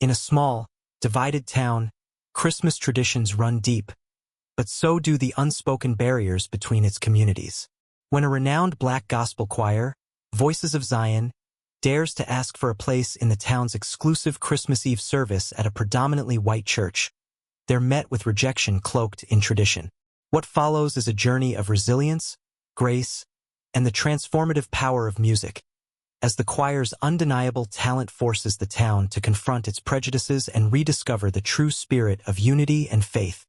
In a small, divided town, Christmas traditions run deep, but so do the unspoken barriers between its communities. When a renowned black gospel choir, Voices of Zion, dares to ask for a place in the town's exclusive Christmas Eve service at a predominantly white church, they're met with rejection cloaked in tradition. What follows is a journey of resilience, grace, and the transformative power of music, as the choir's undeniable talent forces the town to confront its prejudices and rediscover the true spirit of unity and faith.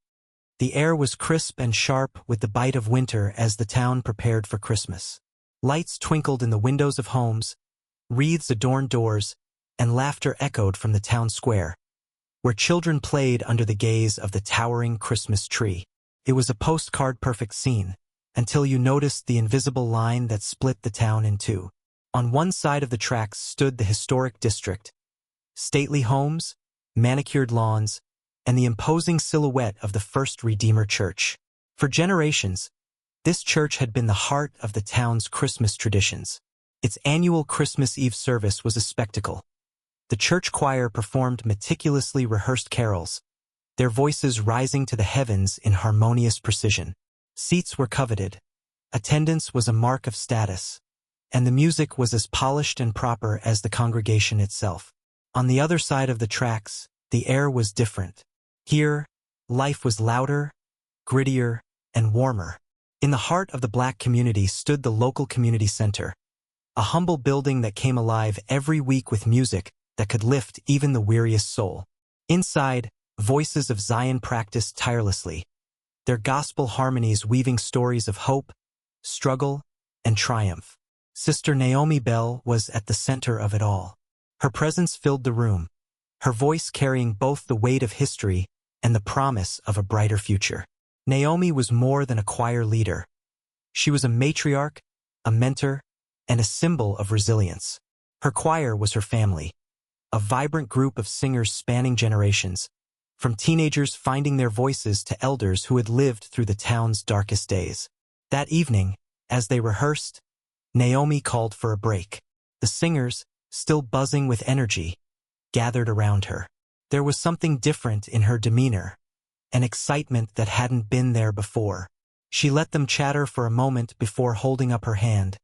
The air was crisp and sharp with the bite of winter as the town prepared for Christmas. Lights twinkled in the windows of homes, wreaths adorned doors, and laughter echoed from the town square, where children played under the gaze of the towering Christmas tree. It was a postcard-perfect scene, until you noticed the invisible line that split the town in two. On one side of the tracks stood the historic district, stately homes, manicured lawns, and the imposing silhouette of the First Redeemer Church. For generations, this church had been the heart of the town's Christmas traditions. Its annual Christmas Eve service was a spectacle. The church choir performed meticulously rehearsed carols, their voices rising to the heavens in harmonious precision. Seats were coveted, attendance was a mark of status, and the music was as polished and proper as the congregation itself. On the other side of the tracks, the air was different. Here, life was louder, grittier, and warmer. In the heart of the black community stood the local community center, a humble building that came alive every week with music that could lift even the weariest soul. Inside, Voices of Zion practiced tirelessly, their gospel harmonies weaving stories of hope, struggle, and triumph. Sister Naomi Bell was at the center of it all. Her presence filled the room, her voice carrying both the weight of history and the promise of a brighter future. Naomi was more than a choir leader. She was a matriarch, a mentor, and a symbol of resilience. Her choir was her family, a vibrant group of singers spanning generations, from teenagers finding their voices to elders who had lived through the town's darkest days. That evening, as they rehearsed, Naomi called for a break. The singers, still buzzing with energy, gathered around her. There was something different in her demeanor, an excitement that hadn't been there before. She let them chatter for a moment before holding up her hand,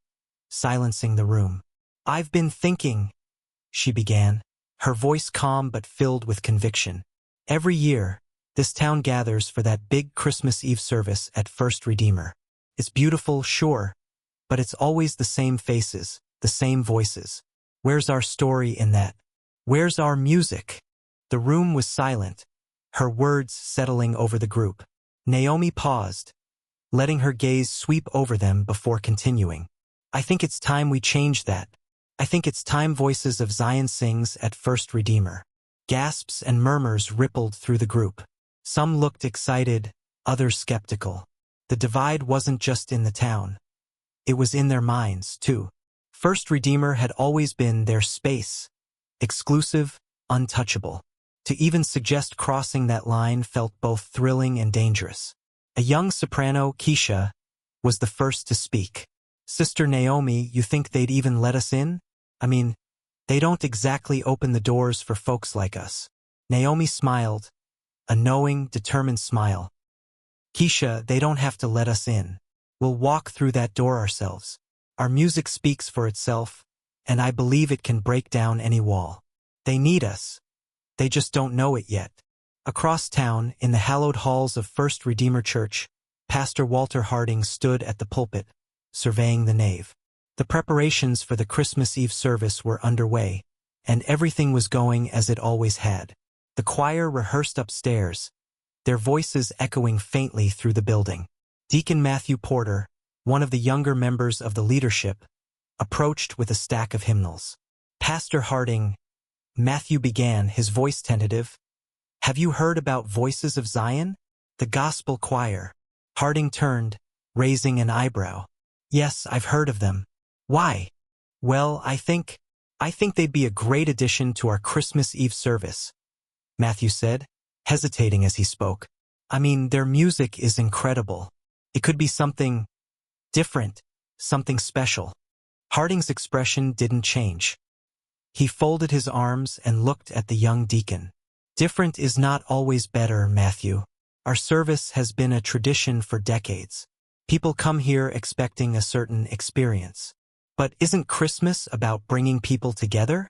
silencing the room. "I've been thinking," she began, her voice calm but filled with conviction. "Every year, this town gathers for that big Christmas Eve service at First Redeemer. It's beautiful, sure, but it's always the same faces, the same voices. Where's our story in that? Where's our music?" The room was silent, her words settling over the group. Naomi paused, letting her gaze sweep over them before continuing. "I think it's time we change that. I think it's time Voices of Zion sings at First Redeemer." Gasps and murmurs rippled through the group. Some looked excited, others skeptical. The divide wasn't just in the town. It was in their minds, too. First Redeemer had always been their space, exclusive, untouchable. To even suggest crossing that line felt both thrilling and dangerous. A young soprano, Keisha, was the first to speak. "Sister Naomi, you think they'd even let us in? I mean, they don't exactly open the doors for folks like us." Naomi smiled, a knowing, determined smile. "Keisha, they don't have to let us in. We'll walk through that door ourselves. Our music speaks for itself, and I believe it can break down any wall. They need us. They just don't know it yet." Across town, in the hallowed halls of First Redeemer Church, Pastor Walter Harding stood at the pulpit, surveying the nave. The preparations for the Christmas Eve service were underway, and everything was going as it always had. The choir rehearsed upstairs, their voices echoing faintly through the building. Deacon Matthew Porter, one of the younger members of the leadership, approached with a stack of hymnals. "Pastor Harding," Matthew began, his voice tentative, "have you heard about Voices of Zion? The gospel choir?" Harding turned, raising an eyebrow. "Yes, I've heard of them. Why?" "Well, I think they'd be a great addition to our Christmas Eve service," Matthew said, hesitating as he spoke. "I mean, their music is incredible. It could be something different, something special." Harding's expression didn't change. He folded his arms and looked at the young deacon. Different is not always better, Matthew. Our service has been a tradition for decades. People come here expecting a certain experience. But isn't Christmas about bringing people together?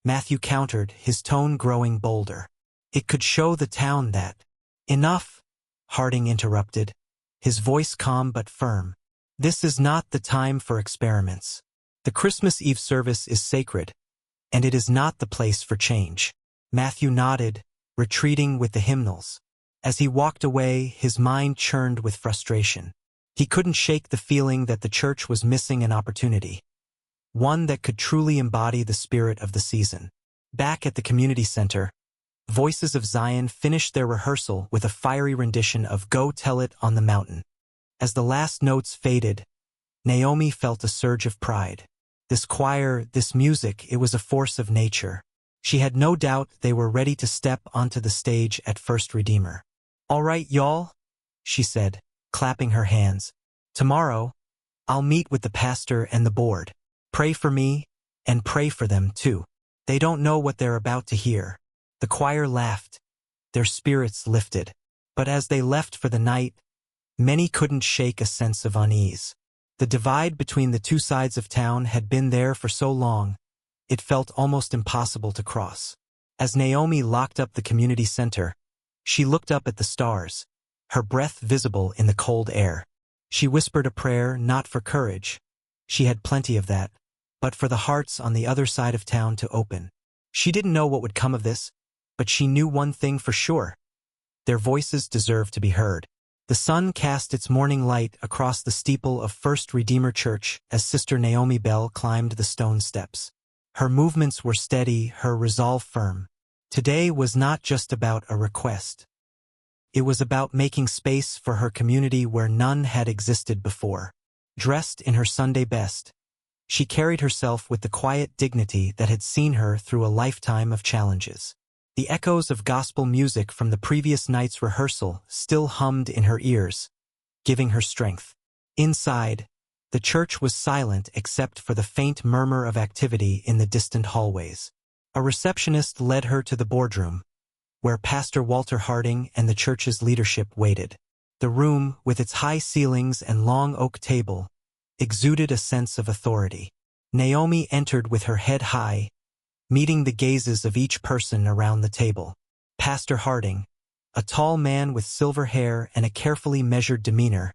Matthew countered, his tone growing bolder. It could show the town that. Enough, Harding interrupted, his voice calm but firm. This is not the time for experiments. The Christmas Eve service is sacred, and it is not the place for change. Matthew nodded, retreating with the hymnals. As he walked away, his mind churned with frustration. He couldn't shake the feeling that the church was missing an opportunity. One that could truly embody the spirit of the season. Back at the community center, Voices of Zion finished their rehearsal with a fiery rendition of Go Tell It on the Mountain. As the last notes faded, Naomi felt a surge of pride. This choir, this music, it was a force of nature. She had no doubt they were ready to step onto the stage at First Redeemer. All right, y'all, she said, clapping her hands. Tomorrow, I'll meet with the pastor and the board. Pray for me, and pray for them too. They don't know what they're about to hear. The choir laughed, their spirits lifted. But as they left for the night, many couldn't shake a sense of unease. The divide between the two sides of town had been there for so long, it felt almost impossible to cross. As Naomi locked up the community center, she looked up at the stars, her breath visible in the cold air. She whispered a prayer not for courage, she had plenty of that, but for the hearts on the other side of town to open. She didn't know what would come of this, but she knew one thing for sure. Their voices deserved to be heard. The sun cast its morning light across the steeple of First Redeemer Church as Sister Naomi Bell climbed the stone steps. Her movements were steady, her resolve firm. Today was not just about a request. It was about making space for her community where none had existed before. Dressed in her Sunday best, she carried herself with the quiet dignity that had seen her through a lifetime of challenges. The echoes of gospel music from the previous night's rehearsal still hummed in her ears, giving her strength. Inside, the church was silent except for the faint murmur of activity in the distant hallways. A receptionist led her to the boardroom, where Pastor Walter Harding and the church's leadership waited. The room, with its high ceilings and long oak table, exuded a sense of authority. Naomi entered with her head high, meeting the gazes of each person around the table. Pastor Harding, a tall man with silver hair and a carefully measured demeanor,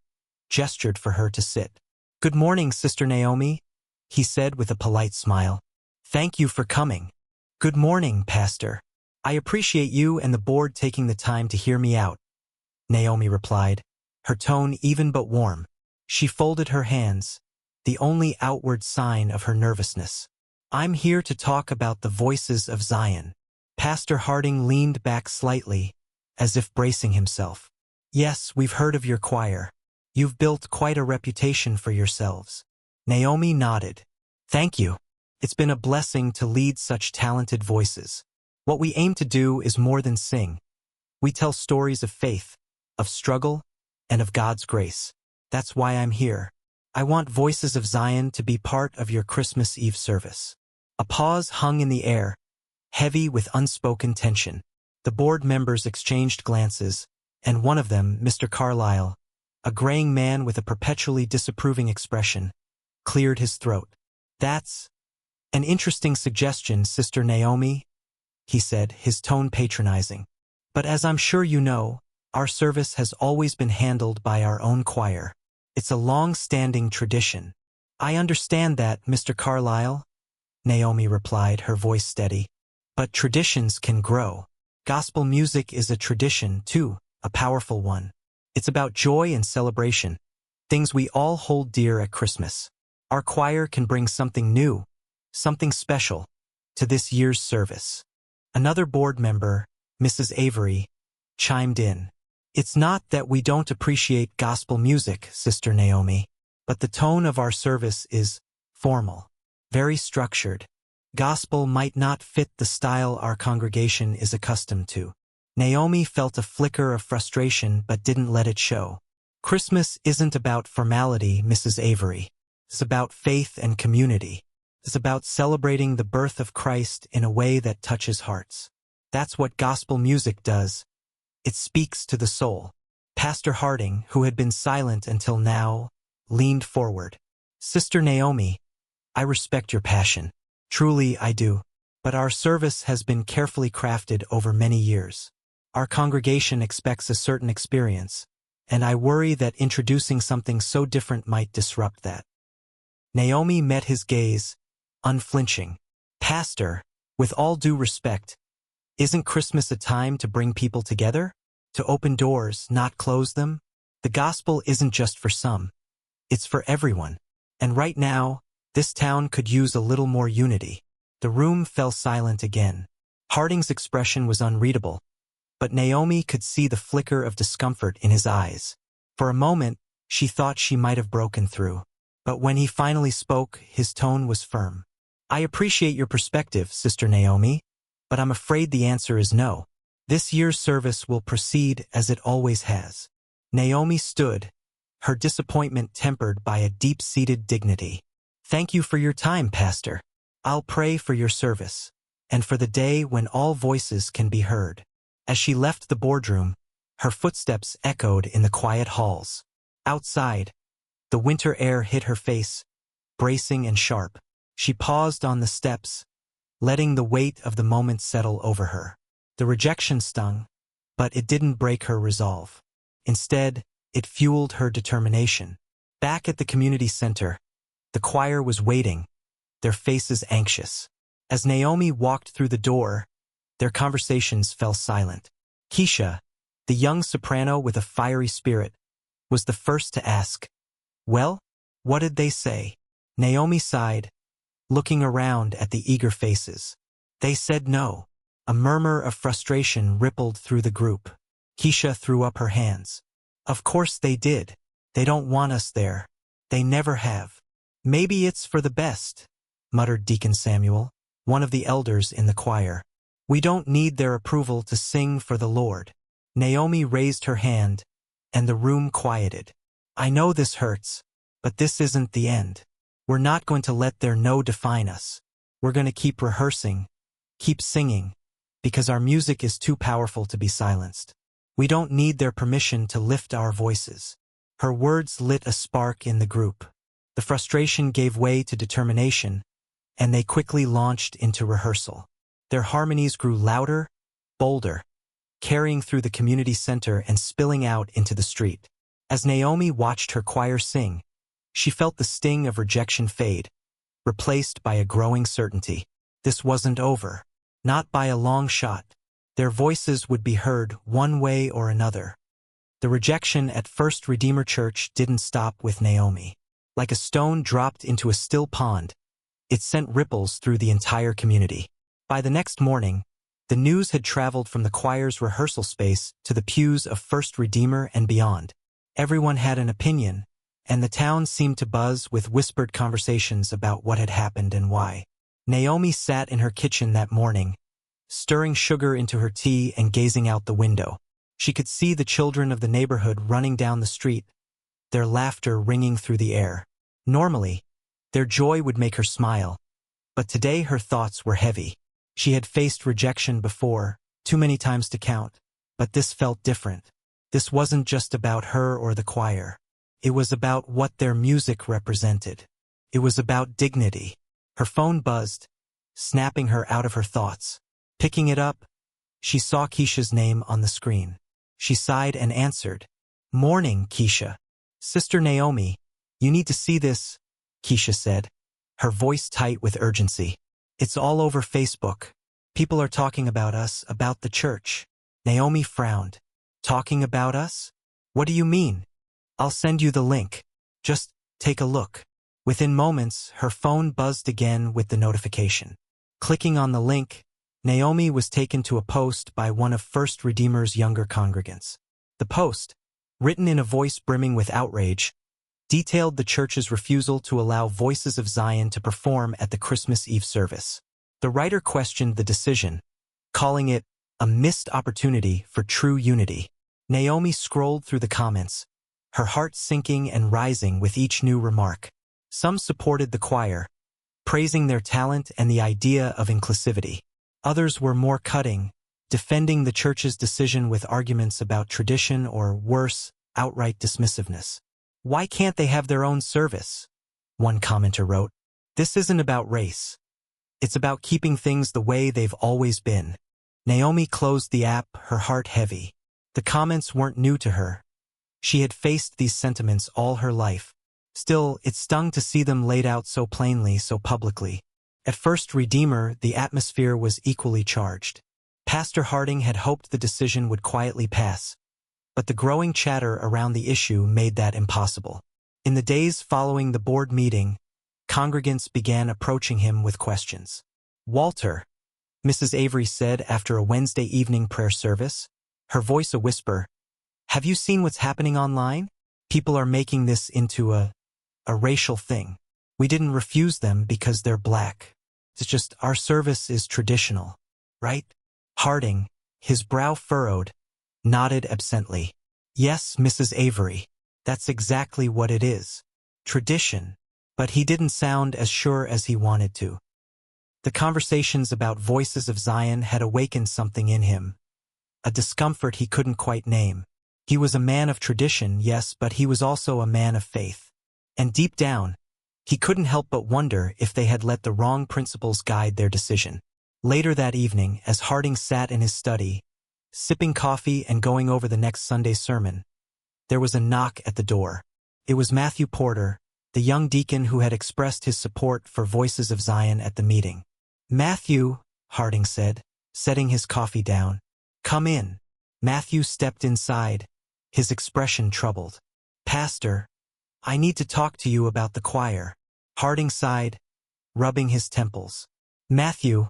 gestured for her to sit. "Good morning, Sister Naomi," he said with a polite smile. "Thank you for coming." "Good morning, Pastor. I appreciate you and the board taking the time to hear me out," Naomi replied, her tone even but warm. She folded her hands, the only outward sign of her nervousness. "I'm here to talk about the Voices of Zion." Pastor Harding leaned back slightly, as if bracing himself. "Yes, we've heard of your choir. You've built quite a reputation for yourselves." Naomi nodded. "Thank you. It's been a blessing to lead such talented voices. What we aim to do is more than sing. We tell stories of faith, of struggle, and of God's grace. That's why I'm here. I want Voices of Zion to be part of your Christmas Eve service." A pause hung in the air, heavy with unspoken tension. The board members exchanged glances, and one of them, Mr. Carlyle, a graying man with a perpetually disapproving expression, cleared his throat. "That's an interesting suggestion, Sister Naomi," he said, his tone patronizing. "But as I'm sure you know, our service has always been handled by our own choir. It's a long-standing tradition." "I understand that, Mr. Carlyle," Naomi replied, her voice steady. "But traditions can grow. Gospel music is a tradition, too, a powerful one. It's about joy and celebration, things we all hold dear at Christmas. Our choir can bring something new, something special, to this year's service." Another board member, Mrs. Avery, chimed in. "It's not that we don't appreciate gospel music, Sister Naomi, but the tone of our service is formal, very structured. Gospel might not fit the style our congregation is accustomed to." Naomi felt a flicker of frustration but didn't let it show. "Christmas isn't about formality, Mrs. Avery. It's about faith and community. is about celebrating the birth of Christ in a way that touches hearts. That's what gospel music does. It speaks to the soul. Pastor Harding, who had been silent until now, leaned forward. Sister Naomi, I respect your passion. Truly, I do. But our service has been carefully crafted over many years. Our congregation expects a certain experience, and I worry that introducing something so different might disrupt that. Naomi met his gaze, unflinching. Pastor, with all due respect, isn't Christmas a time to bring people together? To open doors, not close them? The gospel isn't just for some. It's for everyone. And right now, this town could use a little more unity. The room fell silent again. Harding's expression was unreadable, but Naomi could see the flicker of discomfort in his eyes. For a moment, she thought she might have broken through. But when he finally spoke, his tone was firm. I appreciate your perspective, Sister Naomi, but I'm afraid the answer is no. This year's service will proceed as it always has. Naomi stood, her disappointment tempered by a deep-seated dignity. Thank you for your time, Pastor. I'll pray for your service, and for the day when all voices can be heard. As she left the boardroom, her footsteps echoed in the quiet halls. Outside, the winter air hit her face, bracing and sharp. She paused on the steps, letting the weight of the moment settle over her. The rejection stung, but it didn't break her resolve. Instead, it fueled her determination. Back at the community center, the choir was waiting, their faces anxious. As Naomi walked through the door, their conversations fell silent. Keisha, the young soprano with a fiery spirit, was the first to ask, "Well, what did they say?" Naomi sighed, looking around at the eager faces. They said no. A murmur of frustration rippled through the group. Keisha threw up her hands. Of course they did. They don't want us there. They never have. Maybe it's for the best, muttered Deacon Samuel, one of the elders in the choir. We don't need their approval to sing for the Lord. Naomi raised her hand, and the room quieted. I know this hurts, but this isn't the end. We're not going to let their no define us. We're going to keep rehearsing, keep singing, because our music is too powerful to be silenced. We don't need their permission to lift our voices. Her words lit a spark in the group. The frustration gave way to determination, and they quickly launched into rehearsal. Their harmonies grew louder, bolder, carrying through the community center and spilling out into the street. As Naomi watched her choir sing, she felt the sting of rejection fade, replaced by a growing certainty. This wasn't over. Not by a long shot. Their voices would be heard one way or another. The rejection at First Redeemer Church didn't stop with Naomi. Like a stone dropped into a still pond, it sent ripples through the entire community. By the next morning, the news had traveled from the choir's rehearsal space to the pews of First Redeemer and beyond. Everyone had an opinion, and the town seemed to buzz with whispered conversations about what had happened and why. Naomi sat in her kitchen that morning, stirring sugar into her tea and gazing out the window. She could see the children of the neighborhood running down the street, their laughter ringing through the air. Normally, their joy would make her smile, but today her thoughts were heavy. She had faced rejection before, too many times to count, but this felt different. This wasn't just about her or the choir. It was about what their music represented. It was about dignity. Her phone buzzed, snapping her out of her thoughts. Picking it up, she saw Keisha's name on the screen. She sighed and answered, "Morning, Keisha." "Sister Naomi, you need to see this," Keisha said, her voice tight with urgency. "It's all over Facebook. People are talking about us, about the church." Naomi frowned. "Talking about us? What do you mean?" "I'll send you the link. Just take a look." Within moments, her phone buzzed again with the notification. Clicking on the link, Naomi was taken to a post by one of First Redeemer's younger congregants. The post, written in a voice brimming with outrage, detailed the church's refusal to allow Voices of Zion to perform at the Christmas Eve service. The writer questioned the decision, calling it a missed opportunity for true unity. Naomi scrolled through the comments, her heart sinking and rising with each new remark. Some supported the choir, praising their talent and the idea of inclusivity. Others were more cutting, defending the church's decision with arguments about tradition or, worse, outright dismissiveness. "Why can't they have their own service?" one commenter wrote. "This isn't about race. It's about keeping things the way they've always been." Naomi closed the app, her heart heavy. The comments weren't new to her. She had faced these sentiments all her life. Still, it stung to see them laid out so plainly, so publicly. At First Redeemer, the atmosphere was equally charged. Pastor Harding had hoped the decision would quietly pass, but the growing chatter around the issue made that impossible. In the days following the board meeting, congregants began approaching him with questions. "Walter," Mrs. Avery said after a Wednesday evening prayer service, her voice a whisper, "have you seen what's happening online? People are making this into a racial thing. We didn't refuse them because they're black. It's just our service is traditional, right?" Harding, his brow furrowed, nodded absently. "Yes, Mrs. Avery, that's exactly what it is. Tradition." But he didn't sound as sure as he wanted to. The conversations about Voices of Zion had awakened something in him, a discomfort he couldn't quite name. He was a man of tradition, yes, but he was also a man of faith. And deep down, he couldn't help but wonder if they had let the wrong principles guide their decision. Later that evening, as Harding sat in his study, sipping coffee and going over the next Sunday's sermon, there was a knock at the door. It was Matthew Porter, the young deacon who had expressed his support for Voices of Zion at the meeting. "Matthew," Harding said, setting his coffee down. "Come in." Matthew stepped inside, his expression troubled. "Pastor, I need to talk to you about the choir." Harding sighed, rubbing his temples. "Matthew,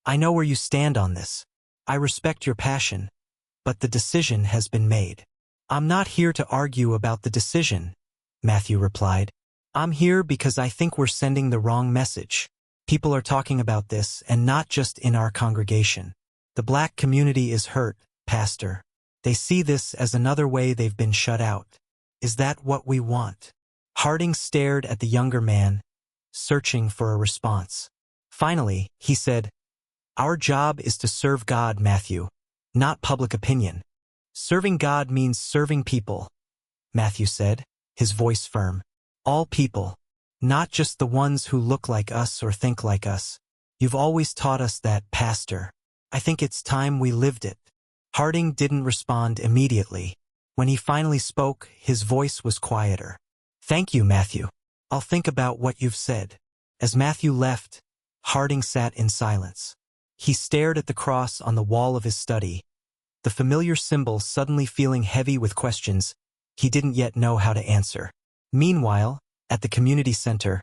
I know where you stand on this. I respect your passion, but the decision has been made." "I'm not here to argue about the decision," Matthew replied. "I'm here because I think we're sending the wrong message. People are talking about this, and not just in our congregation. The black community is hurt, Pastor. They see this as another way they've been shut out. Is that what we want?" Harding stared at the younger man, searching for a response. Finally, he said, "Our job is to serve God, Matthew, not public opinion. Serving God means serving people," Matthew said, his voice firm. "All people, not just the ones who look like us or think like us. You've always taught us that, Pastor. I think it's time we lived it." Harding didn't respond immediately. When he finally spoke, his voice was quieter. "Thank you, Matthew. I'll think about what you've said." As Matthew left, Harding sat in silence. He stared at the cross on the wall of his study, the familiar symbol suddenly feeling heavy with questions he didn't yet know how to answer. Meanwhile, at the community center,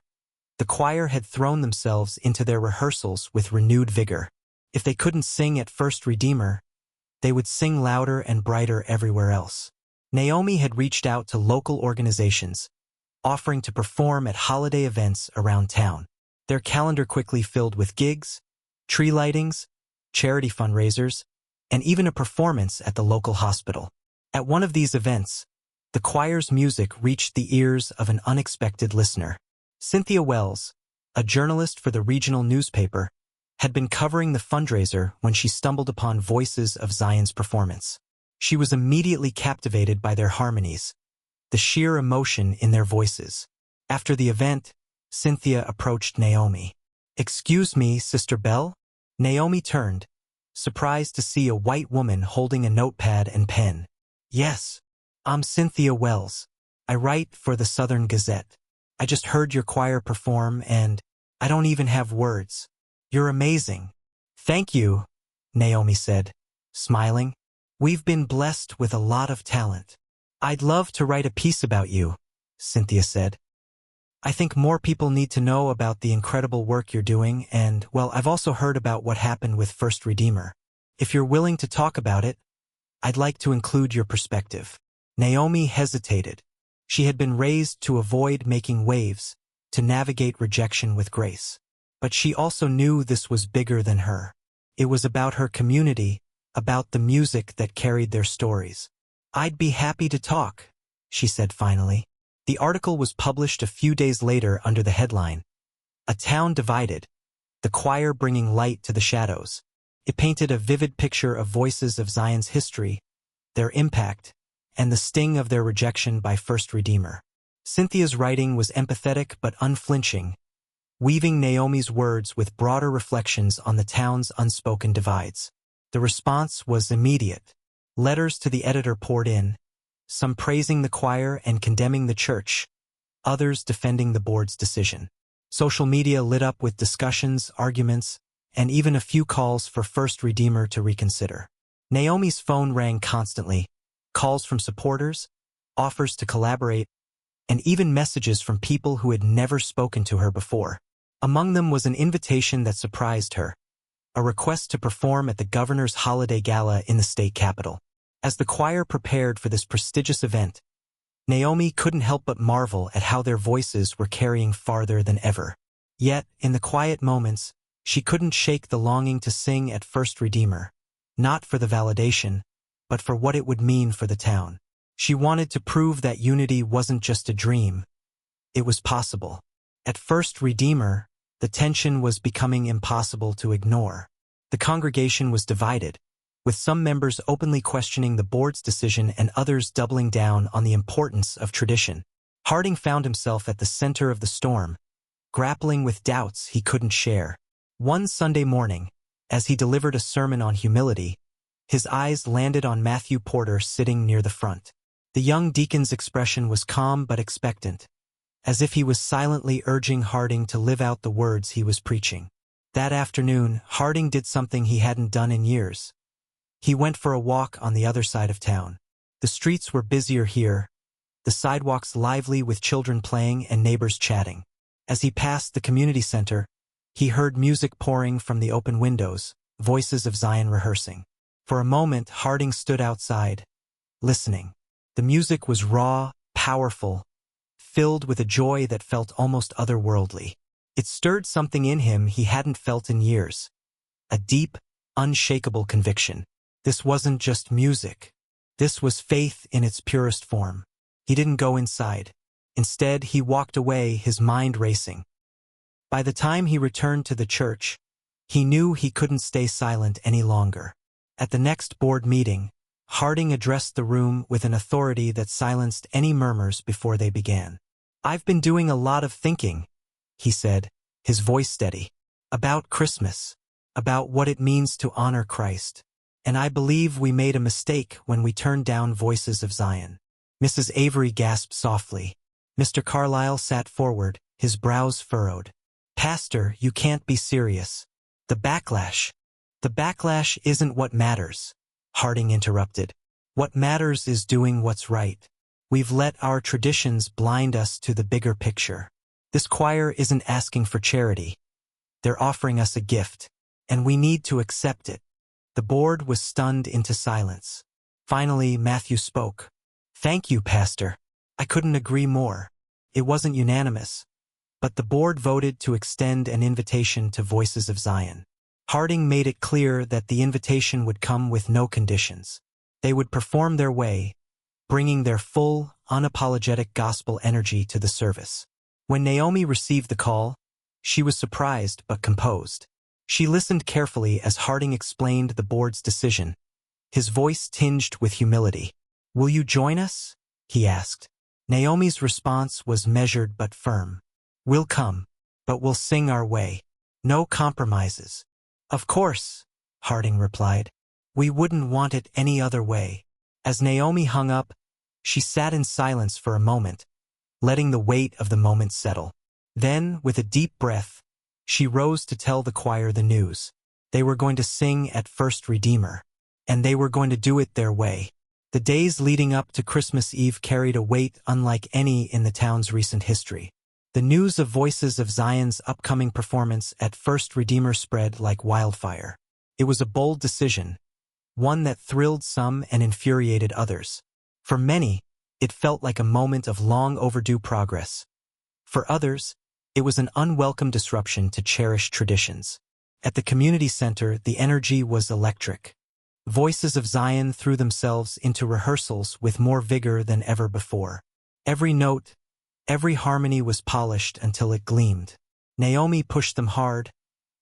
the choir had thrown themselves into their rehearsals with renewed vigor. If they couldn't sing at First Redeemer, they would sing louder and brighter everywhere else. Naomi had reached out to local organizations, offering to perform at holiday events around town. Their calendar quickly filled with gigs, tree lightings, charity fundraisers, and even a performance at the local hospital. At one of these events, the choir's music reached the ears of an unexpected listener. Cynthia Wells, a journalist for the regional newspaper, had been covering the fundraiser when she stumbled upon Voices of Zion's performance. She was immediately captivated by their harmonies, the sheer emotion in their voices. After the event, Cynthia approached Naomi. "Excuse me, Sister Bell?" Naomi turned, surprised to see a white woman holding a notepad and pen. "Yes, I'm Cynthia Wells. I write for the Southern Gazette. I just heard your choir perform and I don't even have words. You're amazing." "Thank you," Naomi said, smiling. "We've been blessed with a lot of talent." "I'd love to write a piece about you," Cynthia said. "I think more people need to know about the incredible work you're doing and, well, I've also heard about what happened with First Redeemer. If you're willing to talk about it, I'd like to include your perspective." Naomi hesitated. She had been raised to avoid making waves, to navigate rejection with grace. But she also knew this was bigger than her. It was about her community, about the music that carried their stories. "I'd be happy to talk," she said finally. The article was published a few days later under the headline, A town divided, the choir bringing light to the shadows. It painted a vivid picture of voices of Zion's history, their impact, and the sting of their rejection by First Redeemer. Cynthia's writing was empathetic but unflinching, weaving Naomi's words with broader reflections on the town's unspoken divides. The response was immediate. Letters to the editor poured in, some praising the choir and condemning the church, others defending the board's decision. Social media lit up with discussions, arguments, and even a few calls for First Redeemer to reconsider. Naomi's phone rang constantly, calls from supporters, offers to collaborate, and even messages from people who had never spoken to her before. Among them was an invitation that surprised her, a request to perform at the governor's holiday gala in the state capitol. As the choir prepared for this prestigious event, Naomi couldn't help but marvel at how their voices were carrying farther than ever. Yet, in the quiet moments, she couldn't shake the longing to sing at First Redeemer, not for the validation, but for what it would mean for the town. She wanted to prove that unity wasn't just a dream, it was possible. At First Redeemer, the tension was becoming impossible to ignore. The congregation was divided, with some members openly questioning the board's decision and others doubling down on the importance of tradition. Harding found himself at the center of the storm, grappling with doubts he couldn't share. One Sunday morning, as he delivered a sermon on humility, his eyes landed on Matthew Porter sitting near the front. The young deacon's expression was calm but expectant, as if he was silently urging Harding to live out the words he was preaching. That afternoon, Harding did something he hadn't done in years. He went for a walk on the other side of town. The streets were busier here, the sidewalks lively with children playing and neighbors chatting. As he passed the community center, he heard music pouring from the open windows, voices of Zion rehearsing. For a moment, Harding stood outside, listening. The music was raw, powerful, filled with a joy that felt almost otherworldly. It stirred something in him he hadn't felt in years, a deep, unshakable conviction. This wasn't just music. This was faith in its purest form. He didn't go inside. Instead, he walked away, his mind racing. By the time he returned to the church, he knew he couldn't stay silent any longer. At the next board meeting, Harding addressed the room with an authority that silenced any murmurs before they began. "I've been doing a lot of thinking," he said, his voice steady, "about Christmas, about what it means to honor Christ. And I believe we made a mistake when we turned down Voices of Zion." Mrs. Avery gasped softly. Mr. Carlyle sat forward, his brows furrowed. "Pastor, you can't be serious. The backlash isn't what matters," Harding interrupted. "What matters is doing what's right. We've let our traditions blind us to the bigger picture. This choir isn't asking for charity. They're offering us a gift, and we need to accept it." The board was stunned into silence. Finally, Matthew spoke. "Thank you, Pastor. I couldn't agree more." It wasn't unanimous, but the board voted to extend an invitation to Voices of Zion. Harding made it clear that the invitation would come with no conditions. They would perform their way, bringing their full, unapologetic gospel energy to the service. When Naomi received the call, she was surprised but composed. She listened carefully as Harding explained the board's decision, his voice tinged with humility. "Will you join us?" he asked. Naomi's response was measured but firm. "We'll come, but we'll sing our way. No compromises." "Of course," Harding replied. "We wouldn't want it any other way." As Naomi hung up, she sat in silence for a moment, letting the weight of the moment settle. Then, with a deep breath, she rose to tell the choir the news. They were going to sing at First Redeemer, and they were going to do it their way. The days leading up to Christmas Eve carried a weight unlike any in the town's recent history. The news of Voices of Zion's upcoming performance at First Redeemer spread like wildfire. It was a bold decision, one that thrilled some and infuriated others. For many, it felt like a moment of long overdue progress. For others, it was an unwelcome disruption to cherished traditions. At the community center, the energy was electric. Voices of Zion threw themselves into rehearsals with more vigor than ever before. Every note, every harmony was polished until it gleamed. Naomi pushed them hard,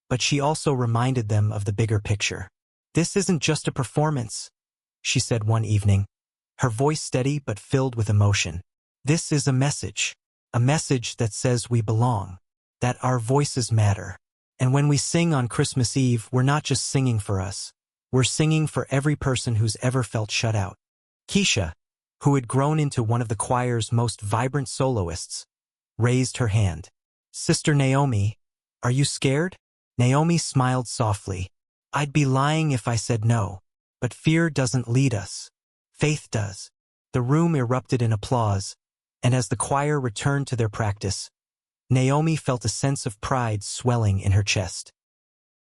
but she also reminded them of the bigger picture. "This isn't just a performance," she said one evening, her voice steady but filled with emotion. "This is a message that says we belong, that our voices matter. And when we sing on Christmas Eve, we're not just singing for us. We're singing for every person who's ever felt shut out." Keisha, who had grown into one of the choir's most vibrant soloists, raised her hand. "Sister Naomi, are you scared?" Naomi smiled softly. "I'd be lying if I said no. But fear doesn't lead us. Faith does." The room erupted in applause, and as the choir returned to their practice, Naomi felt a sense of pride swelling in her chest.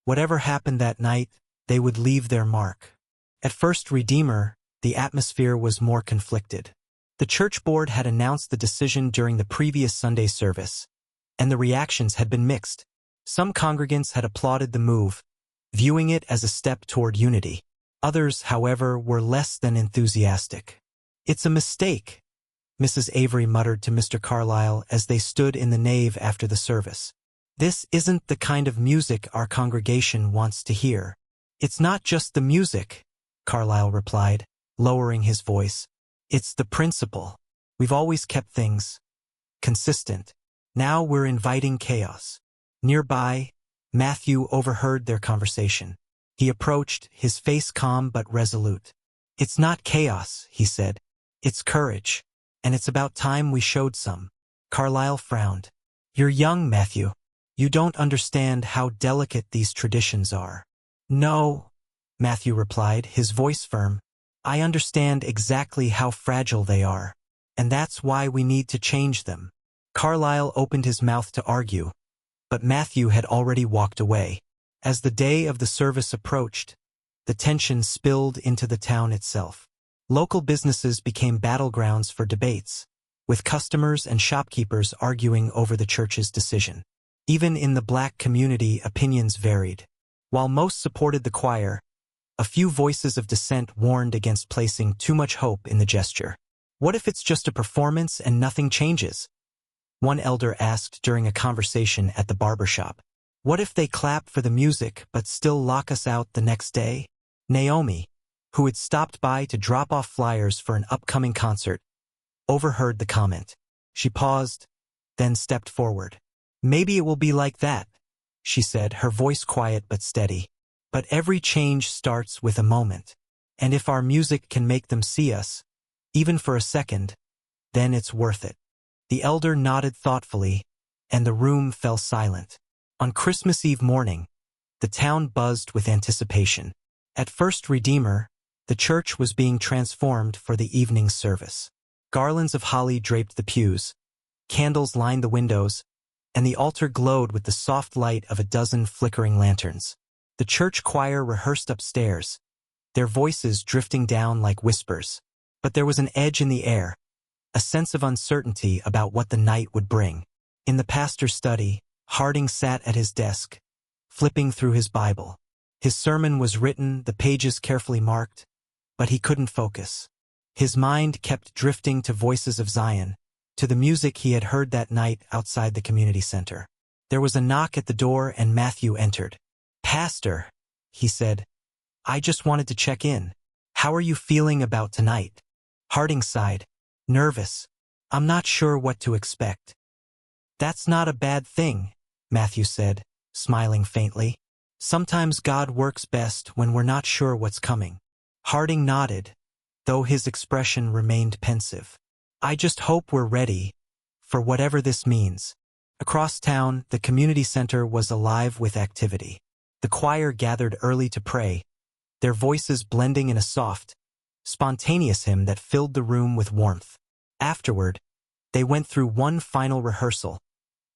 Whatever happened that night, they would leave their mark. At First Redeemer, the atmosphere was more conflicted. The church board had announced the decision during the previous Sunday service, and the reactions had been mixed. Some congregants had applauded the move, viewing it as a step toward unity. Others, however, were less than enthusiastic. "It's a mistake," Mrs. Avery muttered to Mr. Carlyle as they stood in the nave after the service. "This isn't the kind of music our congregation wants to hear." "It's not just the music," Carlyle replied, lowering his voice. "It's the principle. We've always kept things consistent. Now we're inviting chaos." Nearby, Matthew overheard their conversation. He approached, his face calm but resolute. "It's not chaos," he said. "It's courage. And it's about time we showed some." Carlyle frowned. "You're young, Matthew. You don't understand how delicate these traditions are." "No," Matthew replied, his voice firm. "I understand exactly how fragile they are. And that's why we need to change them." Carlyle opened his mouth to argue, but Matthew had already walked away. As the day of the service approached, the tension spilled into the town itself. Local businesses became battlegrounds for debates, with customers and shopkeepers arguing over the church's decision. Even in the Black community, opinions varied. While most supported the choir, a few voices of dissent warned against placing too much hope in the gesture. "What if it's just a performance and nothing changes?" one elder asked during a conversation at the barbershop. "What if they clap for the music but still lock us out the next day?" Naomi, who had stopped by to drop off flyers for an upcoming concert, overheard the comment. She paused, then stepped forward. "Maybe it will be like that," she said, her voice quiet but steady. "But every change starts with a moment. And if our music can make them see us, even for a second, then it's worth it." The elder nodded thoughtfully, and the room fell silent. On Christmas Eve morning, the town buzzed with anticipation. At First Redeemer, the church was being transformed for the evening service. Garlands of holly draped the pews, candles lined the windows, and the altar glowed with the soft light of a dozen flickering lanterns. The church choir rehearsed upstairs, their voices drifting down like whispers. But there was an edge in the air, a sense of uncertainty about what the night would bring. In the pastor's study, Harding sat at his desk, flipping through his Bible. His sermon was written, the pages carefully marked, but he couldn't focus. His mind kept drifting to Voices of Zion, to the music he had heard that night outside the community center. There was a knock at the door and Matthew entered. "Pastor," he said, "I just wanted to check in. How are you feeling about tonight?" Harding sighed. "Nervous. I'm not sure what to expect." "That's not a bad thing," Matthew said, smiling faintly. "Sometimes God works best when we're not sure what's coming." Harding nodded, though his expression remained pensive. "I just hope we're ready for whatever this means." Across town, the community center was alive with activity. The choir gathered early to pray, their voices blending in a soft, spontaneous hymn that filled the room with warmth. Afterward, they went through one final rehearsal,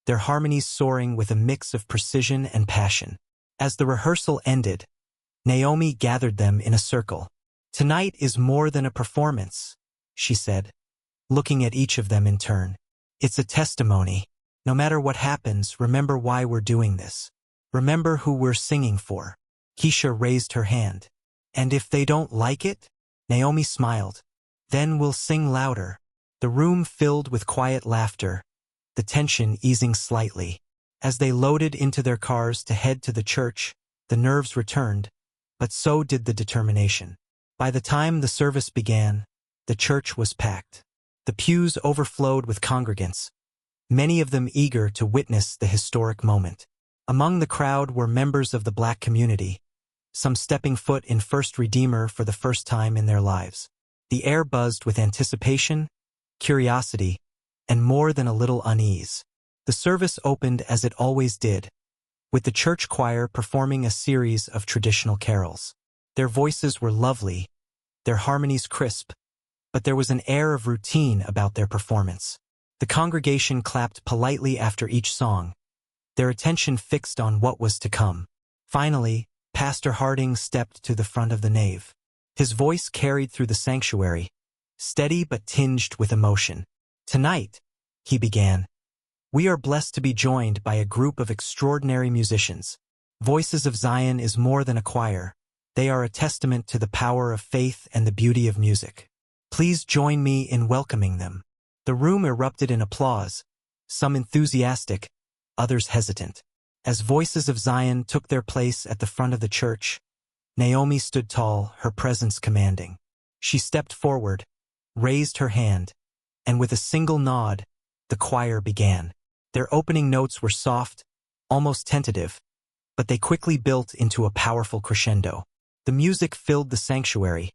their harmonies soaring with a mix of precision and passion. As the rehearsal ended, Naomi gathered them in a circle. "Tonight is more than a performance," she said, looking at each of them in turn. "It's a testimony. No matter what happens, remember why we're doing this. Remember who we're singing for." Keisha raised her hand. "And if they don't like it?" Naomi smiled. "Then we'll sing louder." The room filled with quiet laughter, the tension easing slightly. As they loaded into their cars to head to the church, the nerves returned, but so did the determination. By the time the service began, the church was packed. The pews overflowed with congregants, many of them eager to witness the historic moment. Among the crowd were members of the Black community, some stepping foot in First Redeemer for the first time in their lives. The air buzzed with anticipation, curiosity, and more than a little unease. The service opened as it always did, with the church choir performing a series of traditional carols. Their voices were lovely, their harmonies crisp, but there was an air of routine about their performance. The congregation clapped politely after each song, their attention fixed on what was to come. Finally, Pastor Harding stepped to the front of the nave. His voice carried through the sanctuary, steady but tinged with emotion. "Tonight," he began, "we are blessed to be joined by a group of extraordinary musicians. Voices of Zion is more than a choir. They are a testament to the power of faith and the beauty of music. Please join me in welcoming them." The room erupted in applause, some enthusiastic, others hesitant. As Voices of Zion took their place at the front of the church, Naomi stood tall, her presence commanding. She stepped forward, raised her hand, and with a single nod, the choir began. Their opening notes were soft, almost tentative, but they quickly built into a powerful crescendo. The music filled the sanctuary,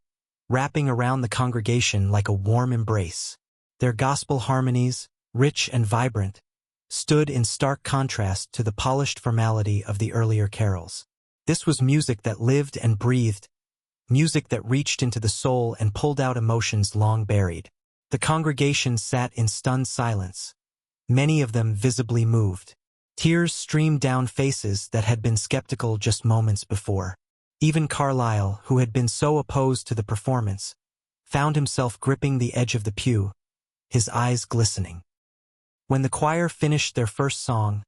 wrapping around the congregation like a warm embrace. Their gospel harmonies, rich and vibrant, stood in stark contrast to the polished formality of the earlier carols. This was music that lived and breathed, music that reached into the soul and pulled out emotions long buried. The congregation sat in stunned silence, many of them visibly moved. Tears streamed down faces that had been skeptical just moments before. Even Carlyle, who had been so opposed to the performance, found himself gripping the edge of the pew, his eyes glistening. When the choir finished their first song,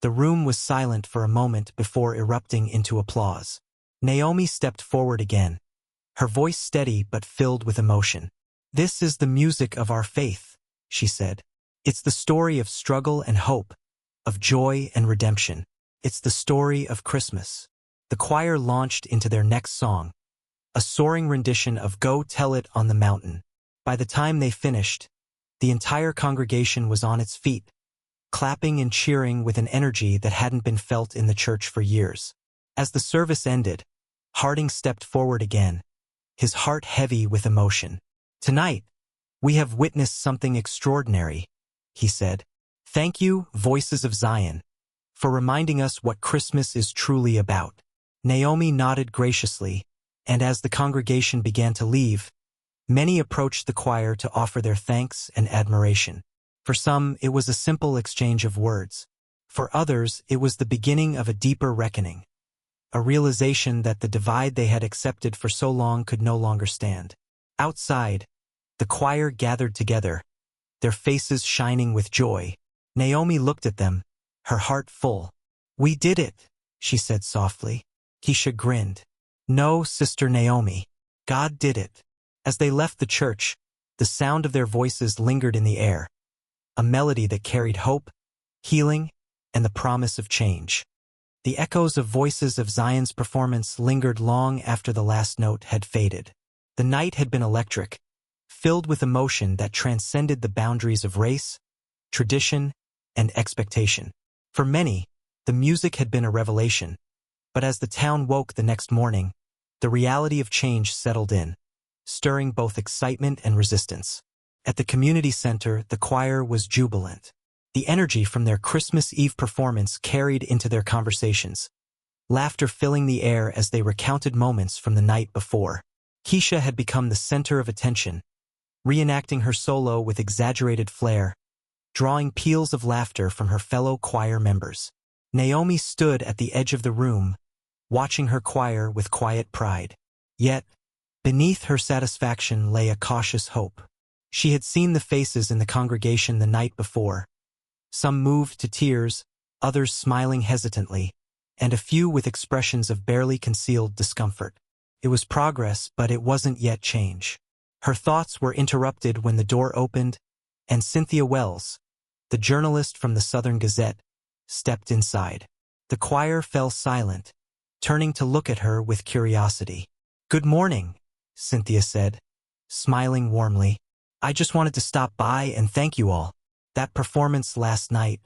the room was silent for a moment before erupting into applause. Naomi stepped forward again, her voice steady but filled with emotion. "This is the music of our faith," she said. "It's the story of struggle and hope, of joy and redemption. It's the story of Christmas." The choir launched into their next song, a soaring rendition of "Go Tell It on the Mountain." By the time they finished, the entire congregation was on its feet, clapping and cheering with an energy that hadn't been felt in the church for years. As the service ended, Harding stepped forward again, his heart heavy with emotion. "Tonight, we have witnessed something extraordinary," he said. "Thank you, Voices of Zion, for reminding us what Christmas is truly about." Naomi nodded graciously, and as the congregation began to leave, many approached the choir to offer their thanks and admiration. For some, it was a simple exchange of words. For others, it was the beginning of a deeper reckoning, a realization that the divide they had accepted for so long could no longer stand. Outside, the choir gathered together, their faces shining with joy. Naomi looked at them, her heart full. "We did it," she said softly. Keisha grinned. "No, Sister Naomi. God did it." As they left the church, the sound of their voices lingered in the air, a melody that carried hope, healing, and the promise of change. The echoes of Voices of Zion's performance lingered long after the last note had faded. The night had been electric, filled with emotion that transcended the boundaries of race, tradition, and expectation. For many, the music had been a revelation, but as the town woke the next morning, the reality of change settled in, stirring both excitement and resistance. At the community center, the choir was jubilant. The energy from their Christmas Eve performance carried into their conversations, laughter filling the air as they recounted moments from the night before. Keisha had become the center of attention, reenacting her solo with exaggerated flair, drawing peals of laughter from her fellow choir members. Naomi stood at the edge of the room, watching her choir with quiet pride. Yet, beneath her satisfaction lay a cautious hope. She had seen the faces in the congregation the night before, some moved to tears, others smiling hesitantly, and a few with expressions of barely concealed discomfort. It was progress, but it wasn't yet change. Her thoughts were interrupted when the door opened, and Cynthia Wells, the journalist from the Southern Gazette, stepped inside. The choir fell silent, turning to look at her with curiosity. "Good morning," Cynthia said, smiling warmly. "I just wanted to stop by and thank you all. That performance last night,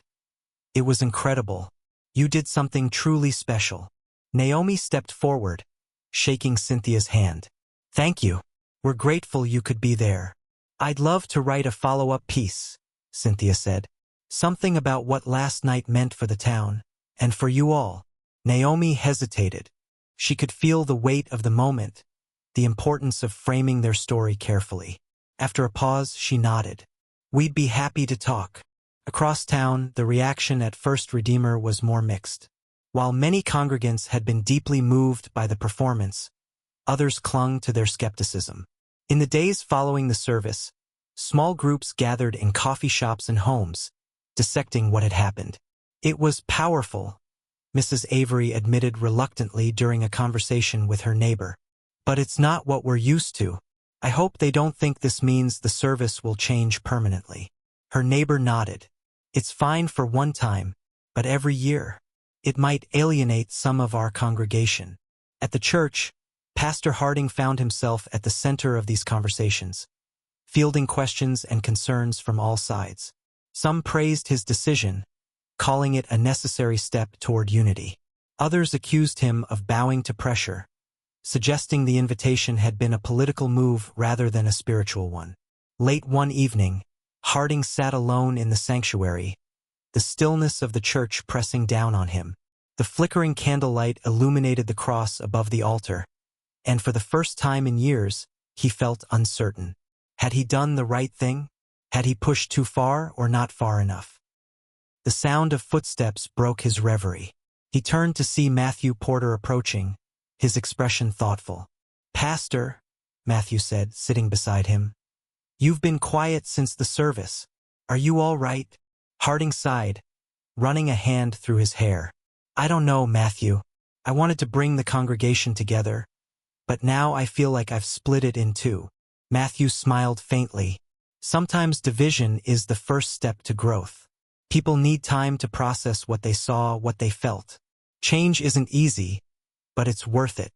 it was incredible. You did something truly special." Naomi stepped forward, shaking Cynthia's hand. "Thank you. We're grateful you could be there." "I'd love to write a follow-up piece," Cynthia said. "Something about what last night meant for the town, and for you all." Naomi hesitated. She could feel the weight of the moment, the importance of framing their story carefully. After a pause, she nodded. "We'd be happy to talk." Across town, the reaction at First Redeemer was more mixed. While many congregants had been deeply moved by the performance, others clung to their skepticism. In the days following the service, small groups gathered in coffee shops and homes, dissecting what had happened. "It was powerful," Mrs. Avery admitted reluctantly during a conversation with her neighbor. "But it's not what we're used to. I hope they don't think this means the service will change permanently." Her neighbor nodded. "It's fine for one time, but every year, it might alienate some of our congregation." At the church, Pastor Harding found himself at the center of these conversations, fielding questions and concerns from all sides. Some praised his decision, calling it a necessary step toward unity. Others accused him of bowing to pressure, suggesting the invitation had been a political move rather than a spiritual one. Late one evening, Harding sat alone in the sanctuary, the stillness of the church pressing down on him. The flickering candlelight illuminated the cross above the altar, and for the first time in years, he felt uncertain. Had he done the right thing? Had he pushed too far or not far enough? The sound of footsteps broke his reverie. He turned to see Matthew Porter approaching, his expression thoughtful. "Pastor," Matthew said, sitting beside him, "you've been quiet since the service. Are you all right?" Harding sighed, running a hand through his hair. "I don't know, Matthew. I wanted to bring the congregation together, but now I feel like I've split it in two." Matthew smiled faintly. "Sometimes division is the first step to growth. People need time to process what they saw, what they felt. Change isn't easy, but it's worth it."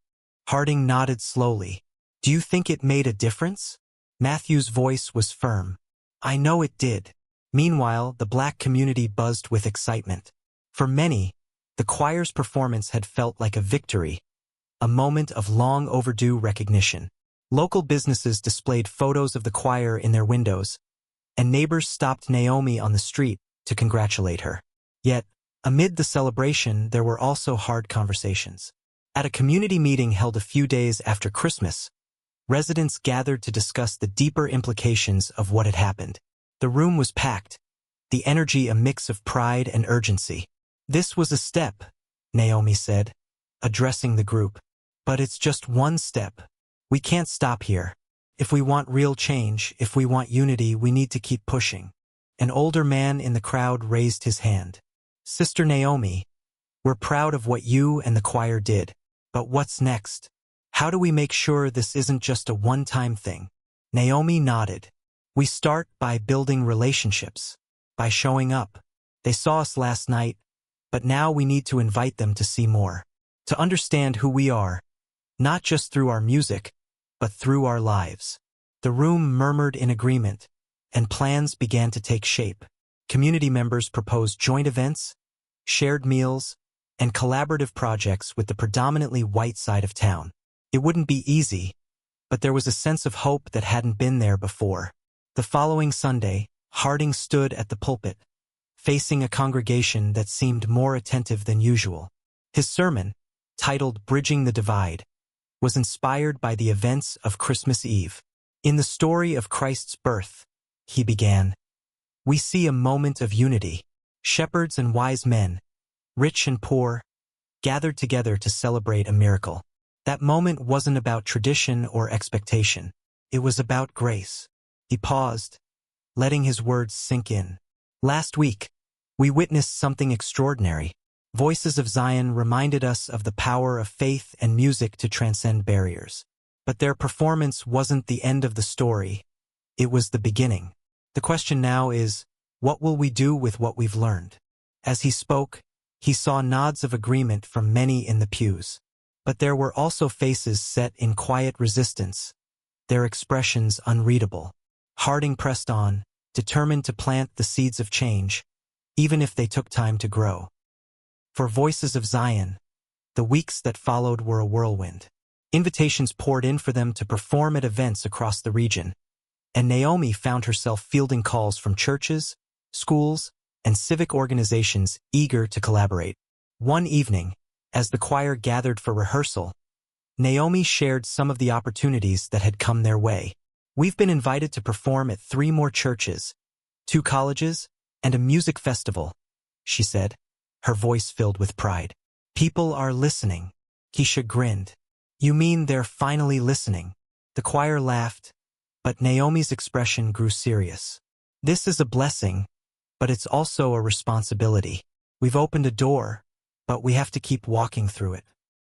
Harding nodded slowly. "Do you think it made a difference?" Matthew's voice was firm. "I know it did." Meanwhile, the Black community buzzed with excitement. For many, the choir's performance had felt like a victory, a moment of long overdue recognition. Local businesses displayed photos of the choir in their windows, and neighbors stopped Naomi on the street to congratulate her. Yet, amid the celebration, there were also hard conversations. At a community meeting held a few days after Christmas, residents gathered to discuss the deeper implications of what had happened. The room was packed, the energy a mix of pride and urgency. "This was a step," Naomi said, addressing the group. "But it's just one step. We can't stop here. If we want real change, if we want unity, we need to keep pushing." An older man in the crowd raised his hand. "Sister Naomi, we're proud of what you and the choir did. But what's next? How do we make sure this isn't just a one-time thing?" Naomi nodded. "We start by building relationships, by showing up. They saw us last night, but now we need to invite them to see more, to understand who we are, not just through our music, but through our lives." The room murmured in agreement, and plans began to take shape. Community members proposed joint events, shared meals, and collaborative projects with the predominantly white side of town. It wouldn't be easy, but there was a sense of hope that hadn't been there before. The following Sunday, Harding stood at the pulpit, facing a congregation that seemed more attentive than usual. His sermon, titled "Bridging the Divide," was inspired by the events of Christmas Eve. "In the story of Christ's birth," he began, "we see a moment of unity. Shepherds and wise men, rich and poor, gathered together to celebrate a miracle. That moment wasn't about tradition or expectation. It was about grace." He paused, letting his words sink in. "Last week, we witnessed something extraordinary. Voices of Zion reminded us of the power of faith and music to transcend barriers. But their performance wasn't the end of the story. It was the beginning. The question now is, what will we do with what we've learned? As he spoke, he saw nods of agreement from many in the pews. But there were also faces set in quiet resistance, their expressions unreadable. Harding pressed on, determined to plant the seeds of change, even if they took time to grow. For Voices of Zion, the weeks that followed were a whirlwind. Invitations poured in for them to perform at events across the region, and Naomi found herself fielding calls from churches, schools, and civic organizations eager to collaborate. One evening, as the choir gathered for rehearsal, Naomi shared some of the opportunities that had come their way. "We've been invited to perform at 3 more churches, 2 colleges, and a music festival," she said, her voice filled with pride. "People are listening." Keisha grinned. "You mean they're finally listening?" The choir laughed, but Naomi's expression grew serious. "This is a blessing, but it's also a responsibility. We've opened a door, but we have to keep walking through it.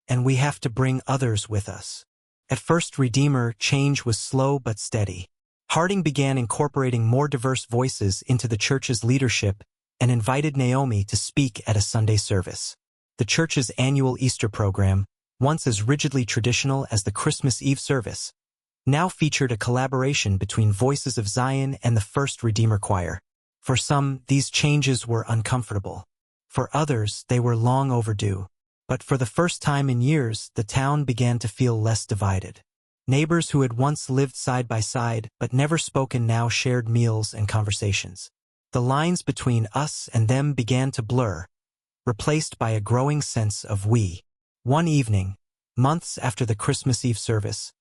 And we have to bring others with us." At first, Redeemer, change was slow but steady. Harding began incorporating more diverse voices into the church's leadership and invited Naomi to speak at a Sunday service. The church's annual Easter program, once as rigidly traditional as the Christmas Eve service, now featured a collaboration between Voices of Zion and the First Redeemer Choir. For some, these changes were uncomfortable. For others, they were long overdue. But for the first time in years, the town began to feel less divided. Neighbors who had once lived side by side but never spoken now shared meals and conversations. The lines between us and them began to blur, replaced by a growing sense of we. One evening, months after the Christmas Eve service,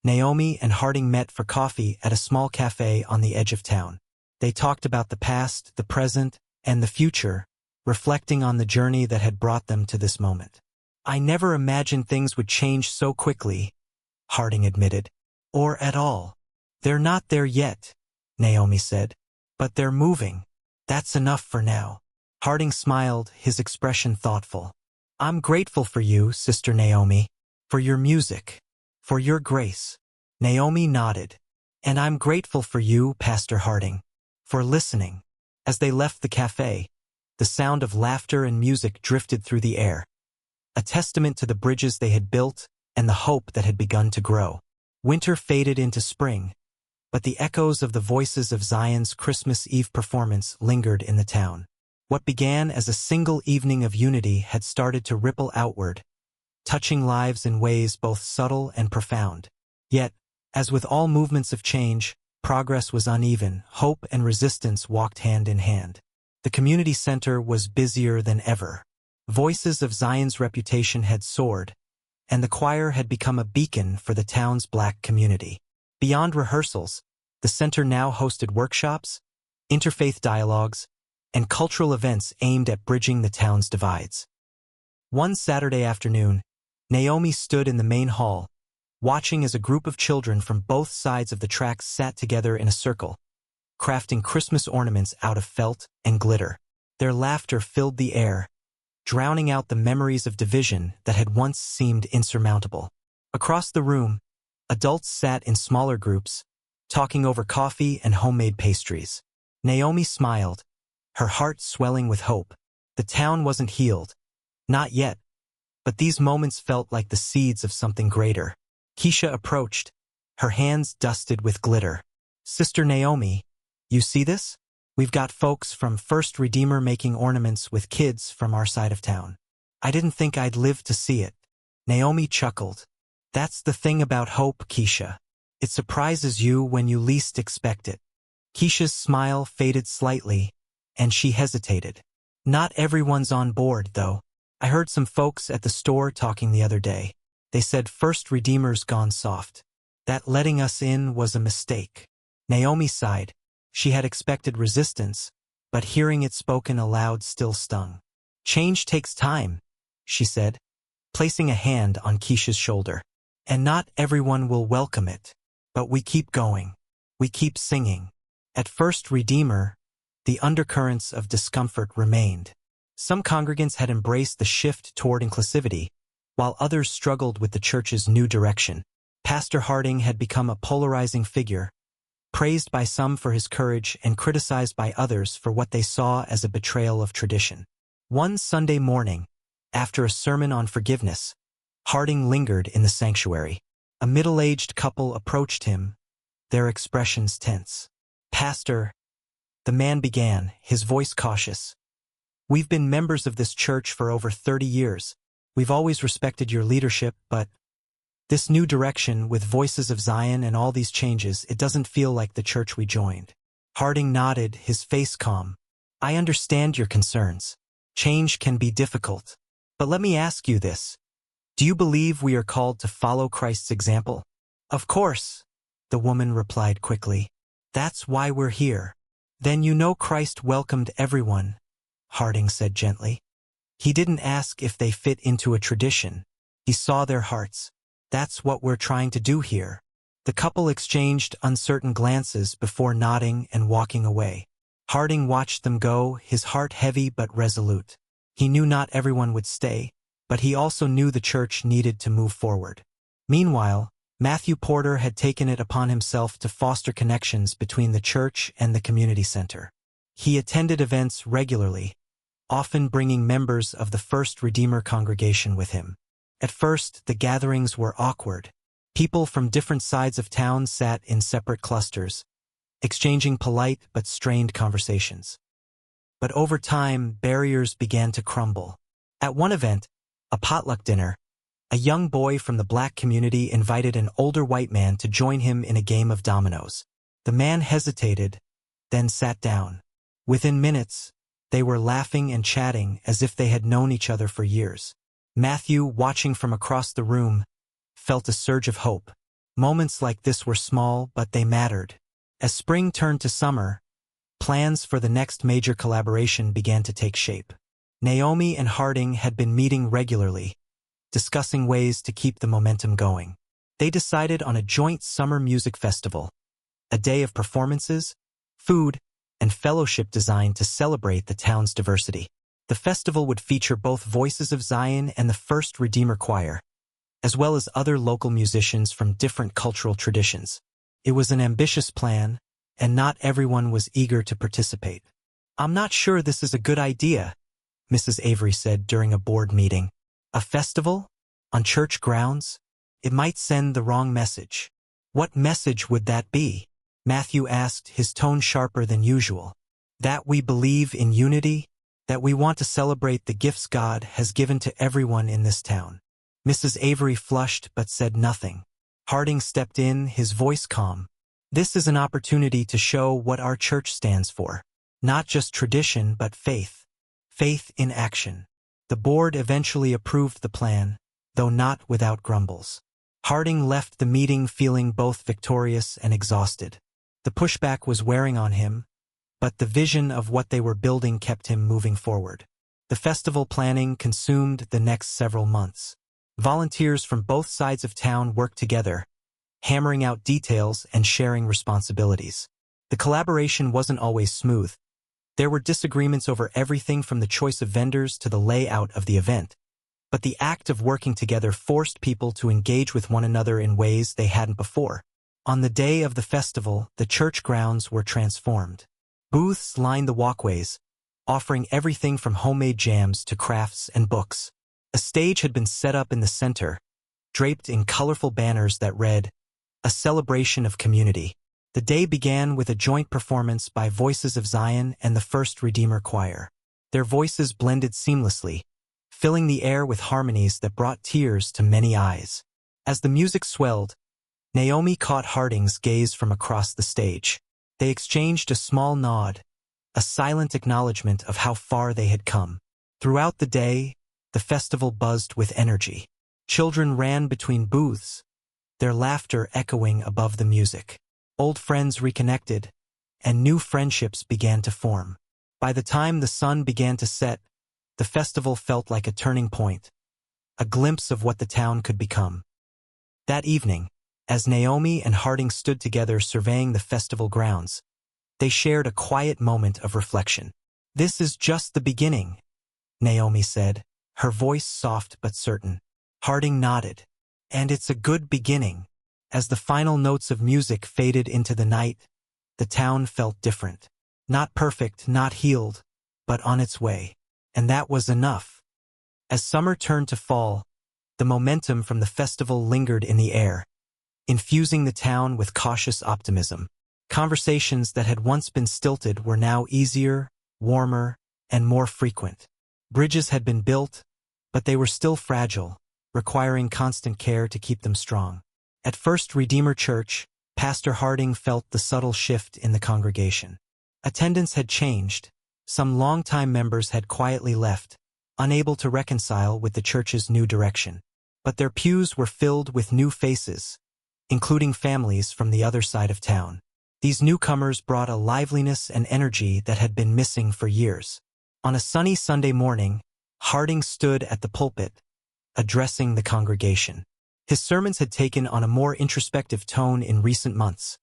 Naomi and Harding met for coffee at a small cafe on the edge of town. They talked about the past, the present, and the future, reflecting on the journey that had brought them to this moment. "I never imagined things would change so quickly," Harding admitted. "Or at all." "They're not there yet," Naomi said. "But they're moving. That's enough for now." Harding smiled, his expression thoughtful. "I'm grateful for you, Sister Naomi, for your music, for your grace." Naomi nodded. "And I'm grateful for you, Pastor Harding, for listening." As they left the cafe, the sound of laughter and music drifted through the air, a testament to the bridges they had built and the hope that had begun to grow. Winter faded into spring, but the echoes of the Voices of Zion's Christmas Eve performance lingered in the town. What began as a single evening of unity had started to ripple outward, touching lives in ways both subtle and profound. Yet, as with all movements of change, progress was uneven. Hope and resistance walked hand in hand. The community center was busier than ever. Voices of Zion's reputation had soared, and the choir had become a beacon for the town's Black community. Beyond rehearsals, the center now hosted workshops, interfaith dialogues, and cultural events aimed at bridging the town's divides. One Saturday afternoon, Naomi stood in the main hall, watching as a group of children from both sides of the tracks sat together in a circle, crafting Christmas ornaments out of felt and glitter. Their laughter filled the air, drowning out the memories of division that had once seemed insurmountable. Across the room, adults sat in smaller groups, talking over coffee and homemade pastries. Naomi smiled, her heart swelling with hope. The town wasn't healed. Not yet. But these moments felt like the seeds of something greater. Keisha approached, her hands dusted with glitter. "Sister Naomi, you see this? We've got folks from First Redeemer making ornaments with kids from our side of town. I didn't think I'd live to see it." Naomi chuckled. "That's the thing about hope, Keisha. It surprises you when you least expect it." Keisha's smile faded slightly, and she hesitated. "Not everyone's on board, though. I heard some folks at the store talking the other day. They said First Redeemer's gone soft. That letting us in was a mistake." Naomi sighed. She had expected resistance, but hearing it spoken aloud still stung. "Change takes time," she said, placing a hand on Keisha's shoulder. "And not everyone will welcome it. But we keep going. We keep singing." At First Redeemer, the undercurrents of discomfort remained. Some congregants had embraced the shift toward inclusivity, while others struggled with the church's new direction. Pastor Harding had become a polarizing figure, praised by some for his courage and criticized by others for what they saw as a betrayal of tradition. One Sunday morning, after a sermon on forgiveness, Harding lingered in the sanctuary. A middle-aged couple approached him, their expressions tense. "Pastor," the man began, his voice cautious. "We've been members of this church for over 30 years. We've always respected your leadership, but this new direction with Voices of Zion and all these changes, it doesn't feel like the church we joined." Harding nodded, his face calm. "I understand your concerns. Change can be difficult. But let me ask you this. Do you believe we are called to follow Christ's example?" "Of course," the woman replied quickly. "That's why we're here." "Then you know Christ welcomed everyone," Harding said gently. "He didn't ask if they fit into a tradition. He saw their hearts. That's what we're trying to do here." The couple exchanged uncertain glances before nodding and walking away. Harding watched them go, his heart heavy but resolute. He knew not everyone would stay, but he also knew the church needed to move forward. Meanwhile, Matthew Porter had taken it upon himself to foster connections between the church and the community center. He attended events regularly, often bringing members of the First Redeemer congregation with him. At first, the gatherings were awkward. People from different sides of town sat in separate clusters, exchanging polite but strained conversations. But over time, barriers began to crumble. At one event, a potluck dinner, a young boy from the black community invited an older white man to join him in a game of dominoes. The man hesitated, then sat down. Within minutes, they were laughing and chatting as if they had known each other for years. Matthew, watching from across the room, felt a surge of hope. Moments like this were small, but they mattered. As spring turned to summer, plans for the next major collaboration began to take shape. Naomi and Harding had been meeting regularly, discussing ways to keep the momentum going. They decided on a joint summer music festival, a day of performances, food, and fellowship designed to celebrate the town's diversity. The festival would feature both Voices of Zion and the First Redeemer Choir, as well as other local musicians from different cultural traditions. It was an ambitious plan, and not everyone was eager to participate. "I'm not sure this is a good idea," Mrs. Avery said during a board meeting. "A festival? On church grounds? It might send the wrong message." "What message would that be?" Matthew asked, his tone sharper than usual. "That we believe in unity, that we want to celebrate the gifts God has given to everyone in this town." Mrs. Avery flushed but said nothing. Harding stepped in, his voice calm. "This is an opportunity to show what our church stands for. Not just tradition, but faith. Faith in action." The board eventually approved the plan, though not without grumbles. Harding left the meeting feeling both victorious and exhausted. The pushback was wearing on him, but the vision of what they were building kept him moving forward. The festival planning consumed the next several months. Volunteers from both sides of town worked together, hammering out details and sharing responsibilities. The collaboration wasn't always smooth. There were disagreements over everything from the choice of vendors to the layout of the event. But the act of working together forced people to engage with one another in ways they hadn't before. On the day of the festival, the church grounds were transformed. Booths lined the walkways, offering everything from homemade jams to crafts and books. A stage had been set up in the center, draped in colorful banners that read, "A Celebration of Community." The day began with a joint performance by Voices of Zion and the First Redeemer Choir. Their voices blended seamlessly, filling the air with harmonies that brought tears to many eyes. As the music swelled, Naomi caught Harding's gaze from across the stage. They exchanged a small nod, a silent acknowledgement of how far they had come. Throughout the day, the festival buzzed with energy. Children ran between booths, their laughter echoing above the music. Old friends reconnected, and new friendships began to form. By the time the sun began to set, the festival felt like a turning point, a glimpse of what the town could become. That evening, as Naomi and Harding stood together surveying the festival grounds, they shared a quiet moment of reflection. "This is just the beginning," Naomi said, her voice soft but certain. Harding nodded. "And it's a good beginning." As the final notes of music faded into the night, the town felt different. Not perfect, not healed, but on its way. And that was enough. As summer turned to fall, the momentum from the festival lingered in the air, infusing the town with cautious optimism. Conversations that had once been stilted were now easier, warmer, and more frequent. Bridges had been built, but they were still fragile, requiring constant care to keep them strong. At First Redeemer Church, Pastor Harding felt the subtle shift in the congregation. Attendance had changed. Some longtime members had quietly left, unable to reconcile with the church's new direction. But their pews were filled with new faces, including families from the other side of town. These newcomers brought a liveliness and energy that had been missing for years. On a sunny Sunday morning, Harding stood at the pulpit, addressing the congregation. His sermons had taken on a more introspective tone in recent months,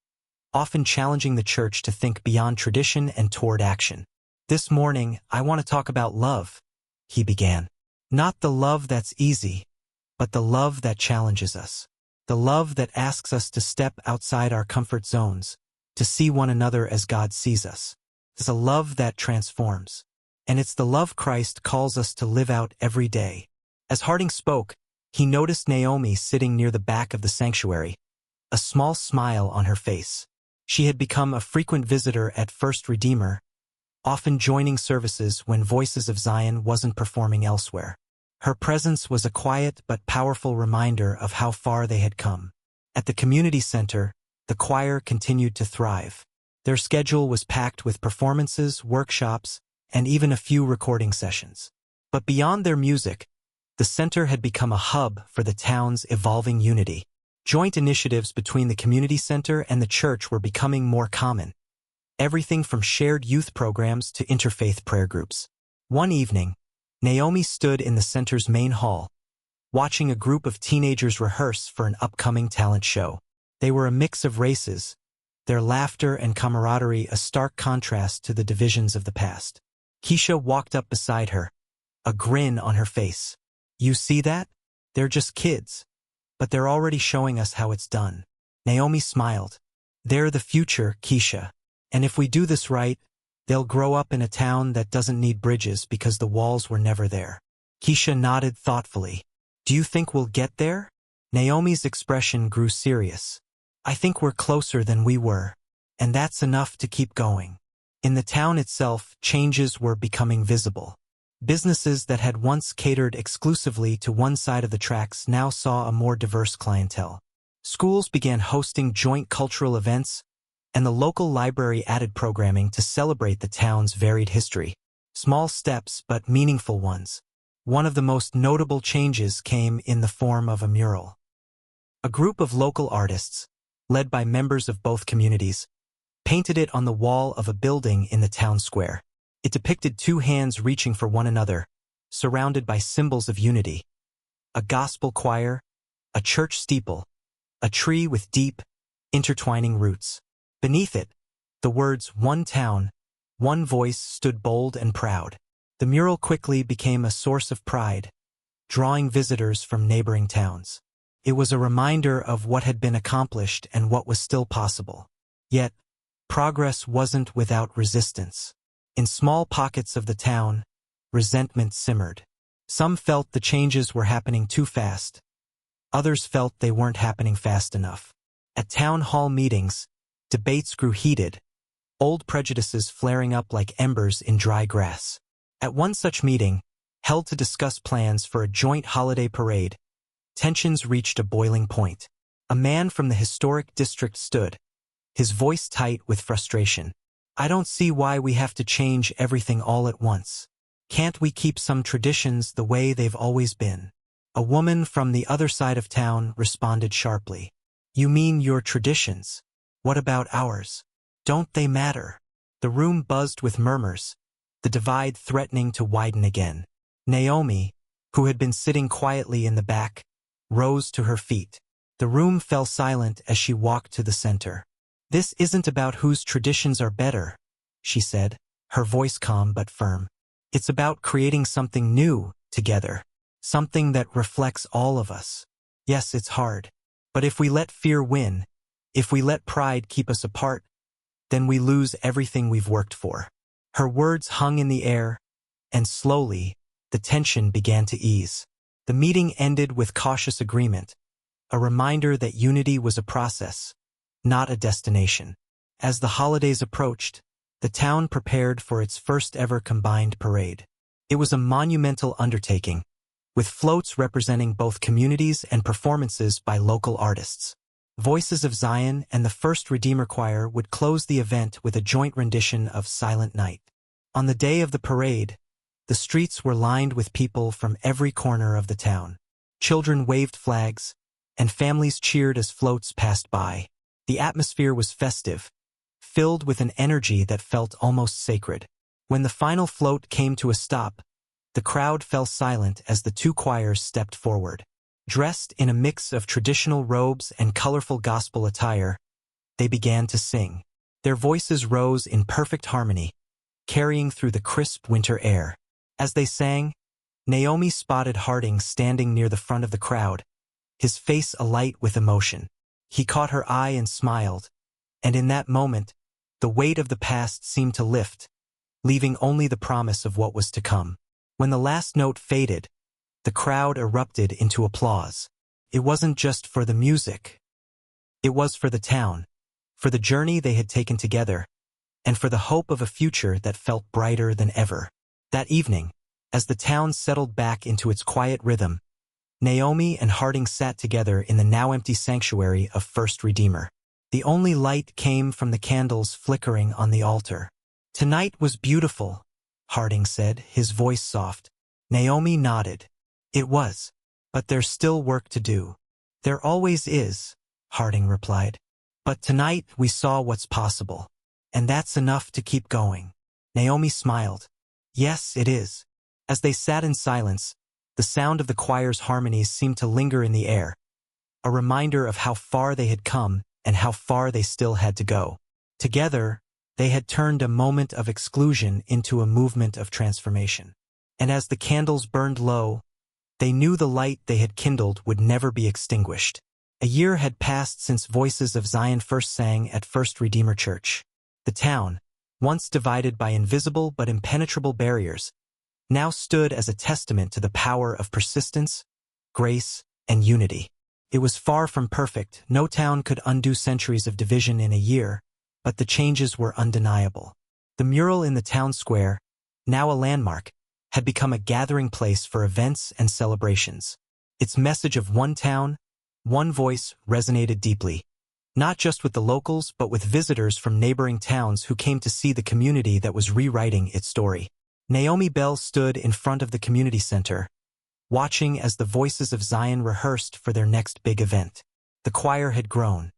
often challenging the church to think beyond tradition and toward action. "This morning, I want to talk about love," he began. "Not the love that's easy, but the love that challenges us. The love that asks us to step outside our comfort zones, to see one another as God sees us. It's a love that transforms. And it's the love Christ calls us to live out every day." As Harding spoke, he noticed Naomi sitting near the back of the sanctuary, a small smile on her face. She had become a frequent visitor at First Redeemer, often joining services when Voices of Zion wasn't performing elsewhere. Her presence was a quiet but powerful reminder of how far they had come. At the community center, the choir continued to thrive. Their schedule was packed with performances, workshops, and even a few recording sessions. But beyond their music, the center had become a hub for the town's evolving unity. Joint initiatives between the community center and the church were becoming more common. Everything from shared youth programs to interfaith prayer groups. One evening, Naomi stood in the center's main hall, watching a group of teenagers rehearse for an upcoming talent show. They were a mix of races, their laughter and camaraderie a stark contrast to the divisions of the past. Keisha walked up beside her, a grin on her face. "You see that? They're just kids, but they're already showing us how it's done." Naomi smiled. "They're the future, Keisha. And if we do this right, they'll grow up in a town that doesn't need bridges because the walls were never there." Keisha nodded thoughtfully. "Do you think we'll get there?" Naomi's expression grew serious. "I think we're closer than we were, and that's enough to keep going." In the town itself, changes were becoming visible. Businesses that had once catered exclusively to one side of the tracks now saw a more diverse clientele. Schools began hosting joint cultural events, and the local library added programming to celebrate the town's varied history. Small steps, but meaningful ones. One of the most notable changes came in the form of a mural. A group of local artists, led by members of both communities, painted it on the wall of a building in the town square. It depicted two hands reaching for one another, surrounded by symbols of unity. A gospel choir, a church steeple, a tree with deep, intertwining roots. Beneath it, the words "One Town, One Voice" stood bold and proud. The mural quickly became a source of pride, drawing visitors from neighboring towns. It was a reminder of what had been accomplished and what was still possible. Yet, progress wasn't without resistance. In small pockets of the town, resentment simmered. Some felt the changes were happening too fast. Others felt they weren't happening fast enough. At town hall meetings, debates grew heated, old prejudices flaring up like embers in dry grass. At one such meeting, held to discuss plans for a joint holiday parade, tensions reached a boiling point. A man from the historic district stood, his voice tight with frustration. "I don't see why we have to change everything all at once. Can't we keep some traditions the way they've always been?" A woman from the other side of town responded sharply. "You mean your traditions? What about ours? Don't they matter?" The room buzzed with murmurs, the divide threatening to widen again. Naomi, who had been sitting quietly in the back, rose to her feet. The room fell silent as she walked to the center. "This isn't about whose traditions are better," she said, her voice calm but firm. "It's about creating something new together, something that reflects all of us. Yes, it's hard. But if we let fear win, if we let pride keep us apart, then we lose everything we've worked for." Her words hung in the air, and slowly, the tension began to ease. The meeting ended with cautious agreement, a reminder that unity was a process, not a destination. As the holidays approached, the town prepared for its first-ever combined parade. It was a monumental undertaking, with floats representing both communities and performances by local artists. Voices of Zion and the First Redeemer Choir would close the event with a joint rendition of Silent Night. On the day of the parade, the streets were lined with people from every corner of the town. Children waved flags, and families cheered as floats passed by. The atmosphere was festive, filled with an energy that felt almost sacred. When the final float came to a stop, the crowd fell silent as the two choirs stepped forward. Dressed in a mix of traditional robes and colorful gospel attire, they began to sing. Their voices rose in perfect harmony, carrying through the crisp winter air. As they sang, Naomi spotted Harding standing near the front of the crowd, his face alight with emotion. He caught her eye and smiled, and in that moment, the weight of the past seemed to lift, leaving only the promise of what was to come. When the last note faded, the crowd erupted into applause. It wasn't just for the music. It was for the town, for the journey they had taken together, and for the hope of a future that felt brighter than ever. That evening, as the town settled back into its quiet rhythm, Naomi and Harding sat together in the now-empty sanctuary of First Redeemer. The only light came from the candles flickering on the altar. "Tonight was beautiful," Harding said, his voice soft. Naomi nodded. "It was. But there's still work to do." "There always is," Harding replied. "But tonight we saw what's possible. And that's enough to keep going." Naomi smiled. "Yes, it is." As they sat in silence, the sound of the choir's harmonies seemed to linger in the air, a reminder of how far they had come and how far they still had to go. Together, they had turned a moment of exclusion into a movement of transformation. And as the candles burned low, they knew the light they had kindled would never be extinguished. A year had passed since Voices of Zion first sang at First Redeemer Church. The town, once divided by invisible but impenetrable barriers, now stood as a testament to the power of persistence, grace, and unity. It was far from perfect. No town could undo centuries of division in a year, but the changes were undeniable. The mural in the town square, now a landmark, had become a gathering place for events and celebrations. Its message of one town, one voice resonated deeply, not just with the locals but with visitors from neighboring towns who came to see the community that was rewriting its story. Naomi Bell stood in front of the community center, watching as the Voices of Zion rehearsed for their next big event. The choir had grown.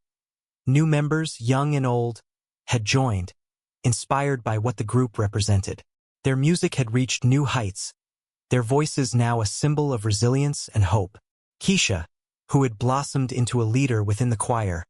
New members, young and old, had joined, inspired by what the group represented. Their music had reached new heights, their voices now a symbol of resilience and hope. Keisha, who had blossomed into a leader within the choir,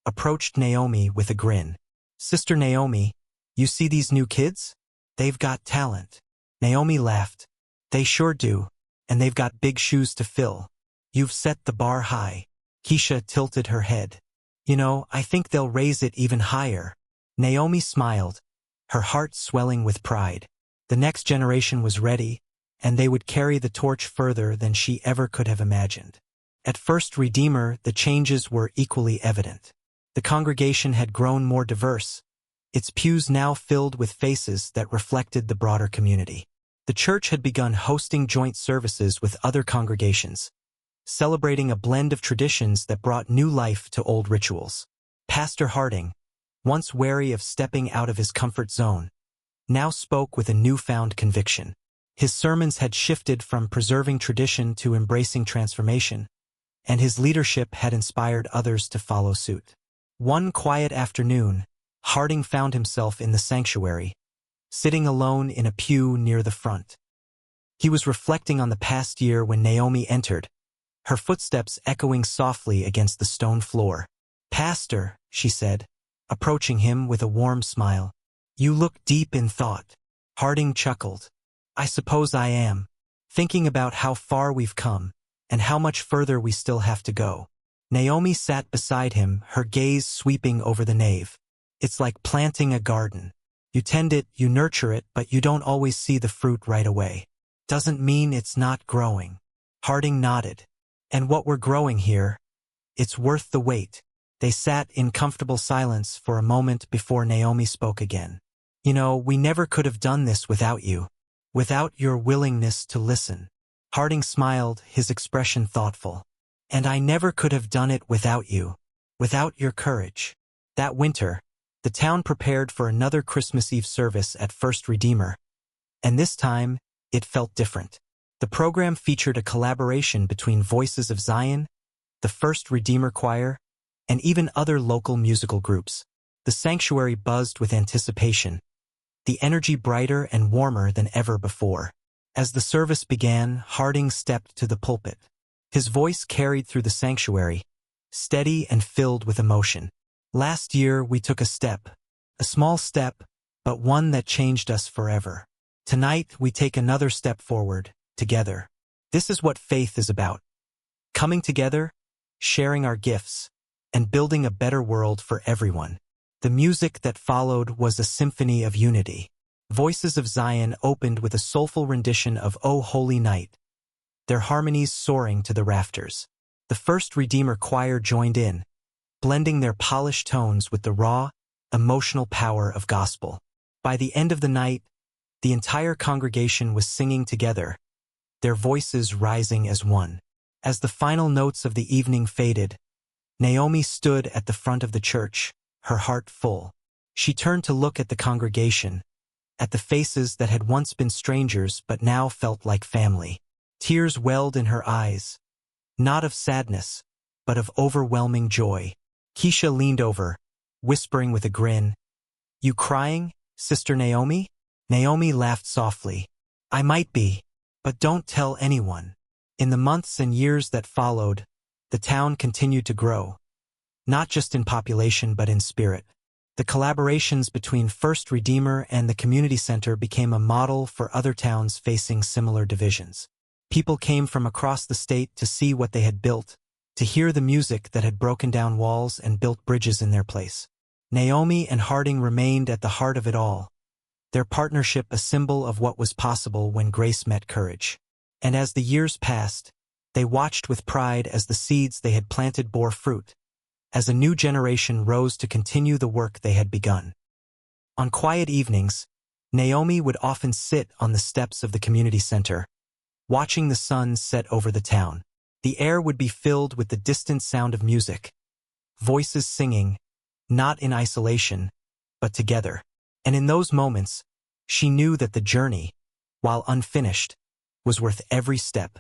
approached Naomi with a grin. "Sister Naomi, you see these new kids? They've got talent." Naomi laughed. "They sure do, and they've got big shoes to fill. You've set the bar high." Keisha tilted her head. "You know, I think they'll raise it even higher." Naomi smiled, her heart swelling with pride. The next generation was ready, and they would carry the torch further than she ever could have imagined. At First Redeemer, the changes were equally evident. The congregation had grown more diverse, its pews now filled with faces that reflected the broader community. The church had begun hosting joint services with other congregations, celebrating a blend of traditions that brought new life to old rituals. Pastor Harding, once wary of stepping out of his comfort zone, now spoke with a newfound conviction. His sermons had shifted from preserving tradition to embracing transformation, and his leadership had inspired others to follow suit. One quiet afternoon, Harding found himself in the sanctuary, sitting alone in a pew near the front. He was reflecting on the past year when Naomi entered, her footsteps echoing softly against the stone floor. "Pastor," she said, approaching him with a warm smile, "you look deep in thought." Harding chuckled. "I suppose I am, thinking about how far we've come, and how much further we still have to go." Naomi sat beside him, her gaze sweeping over the nave. "It's like planting a garden. You tend it, you nurture it, but you don't always see the fruit right away. Doesn't mean it's not growing. Harding nodded. And what we're growing here, it's worth the wait. They sat in comfortable silence for a moment before Naomi spoke again. You know, we never could have done this without you. Without your willingness to listen. Harding smiled, his expression thoughtful. And I never could have done it without you. Without your courage. That winter, the town prepared for another Christmas Eve service at First Redeemer. And this time, it felt different. The program featured a collaboration between Voices of Zion, the First Redeemer Choir, and even other local musical groups. The sanctuary buzzed with anticipation, the energy brighter and warmer than ever before. As the service began, Harding stepped to the pulpit. His voice carried through the sanctuary, steady and filled with emotion. Last year, we took a small step, but one that changed us forever. Tonight, we take another step forward, together. This is what faith is about. Coming together, sharing our gifts, and building a better world for everyone. The music that followed was a symphony of unity. Voices of Zion opened with a soulful rendition of O Holy Night, their harmonies soaring to the rafters. The First Redeemer Choir joined in, blending their polished tones with the raw, emotional power of gospel. By the end of the night, the entire congregation was singing together, their voices rising as one. As the final notes of the evening faded, Naomi stood at the front of the church, her heart full. She turned to look at the congregation, at the faces that had once been strangers but now felt like family. Tears welled in her eyes, not of sadness, but of overwhelming joy. Keisha leaned over, whispering with a grin, "You crying, Sister Naomi?" Naomi laughed softly. "I might be, but don't tell anyone." In the months and years that followed, the town continued to grow, not just in population but in spirit. The collaborations between First Redeemer and the community center became a model for other towns facing similar divisions. People came from across the state to see what they had built, to hear the music that had broken down walls and built bridges in their place. Naomi and Harding remained at the heart of it all, their partnership a symbol of what was possible when grace met courage. And as the years passed, they watched with pride as the seeds they had planted bore fruit, as a new generation rose to continue the work they had begun. On quiet evenings, Naomi would often sit on the steps of the community center, watching the sun set over the town. The air would be filled with the distant sound of music, voices singing, not in isolation, but together. And in those moments, she knew that the journey, while unfinished, was worth every step.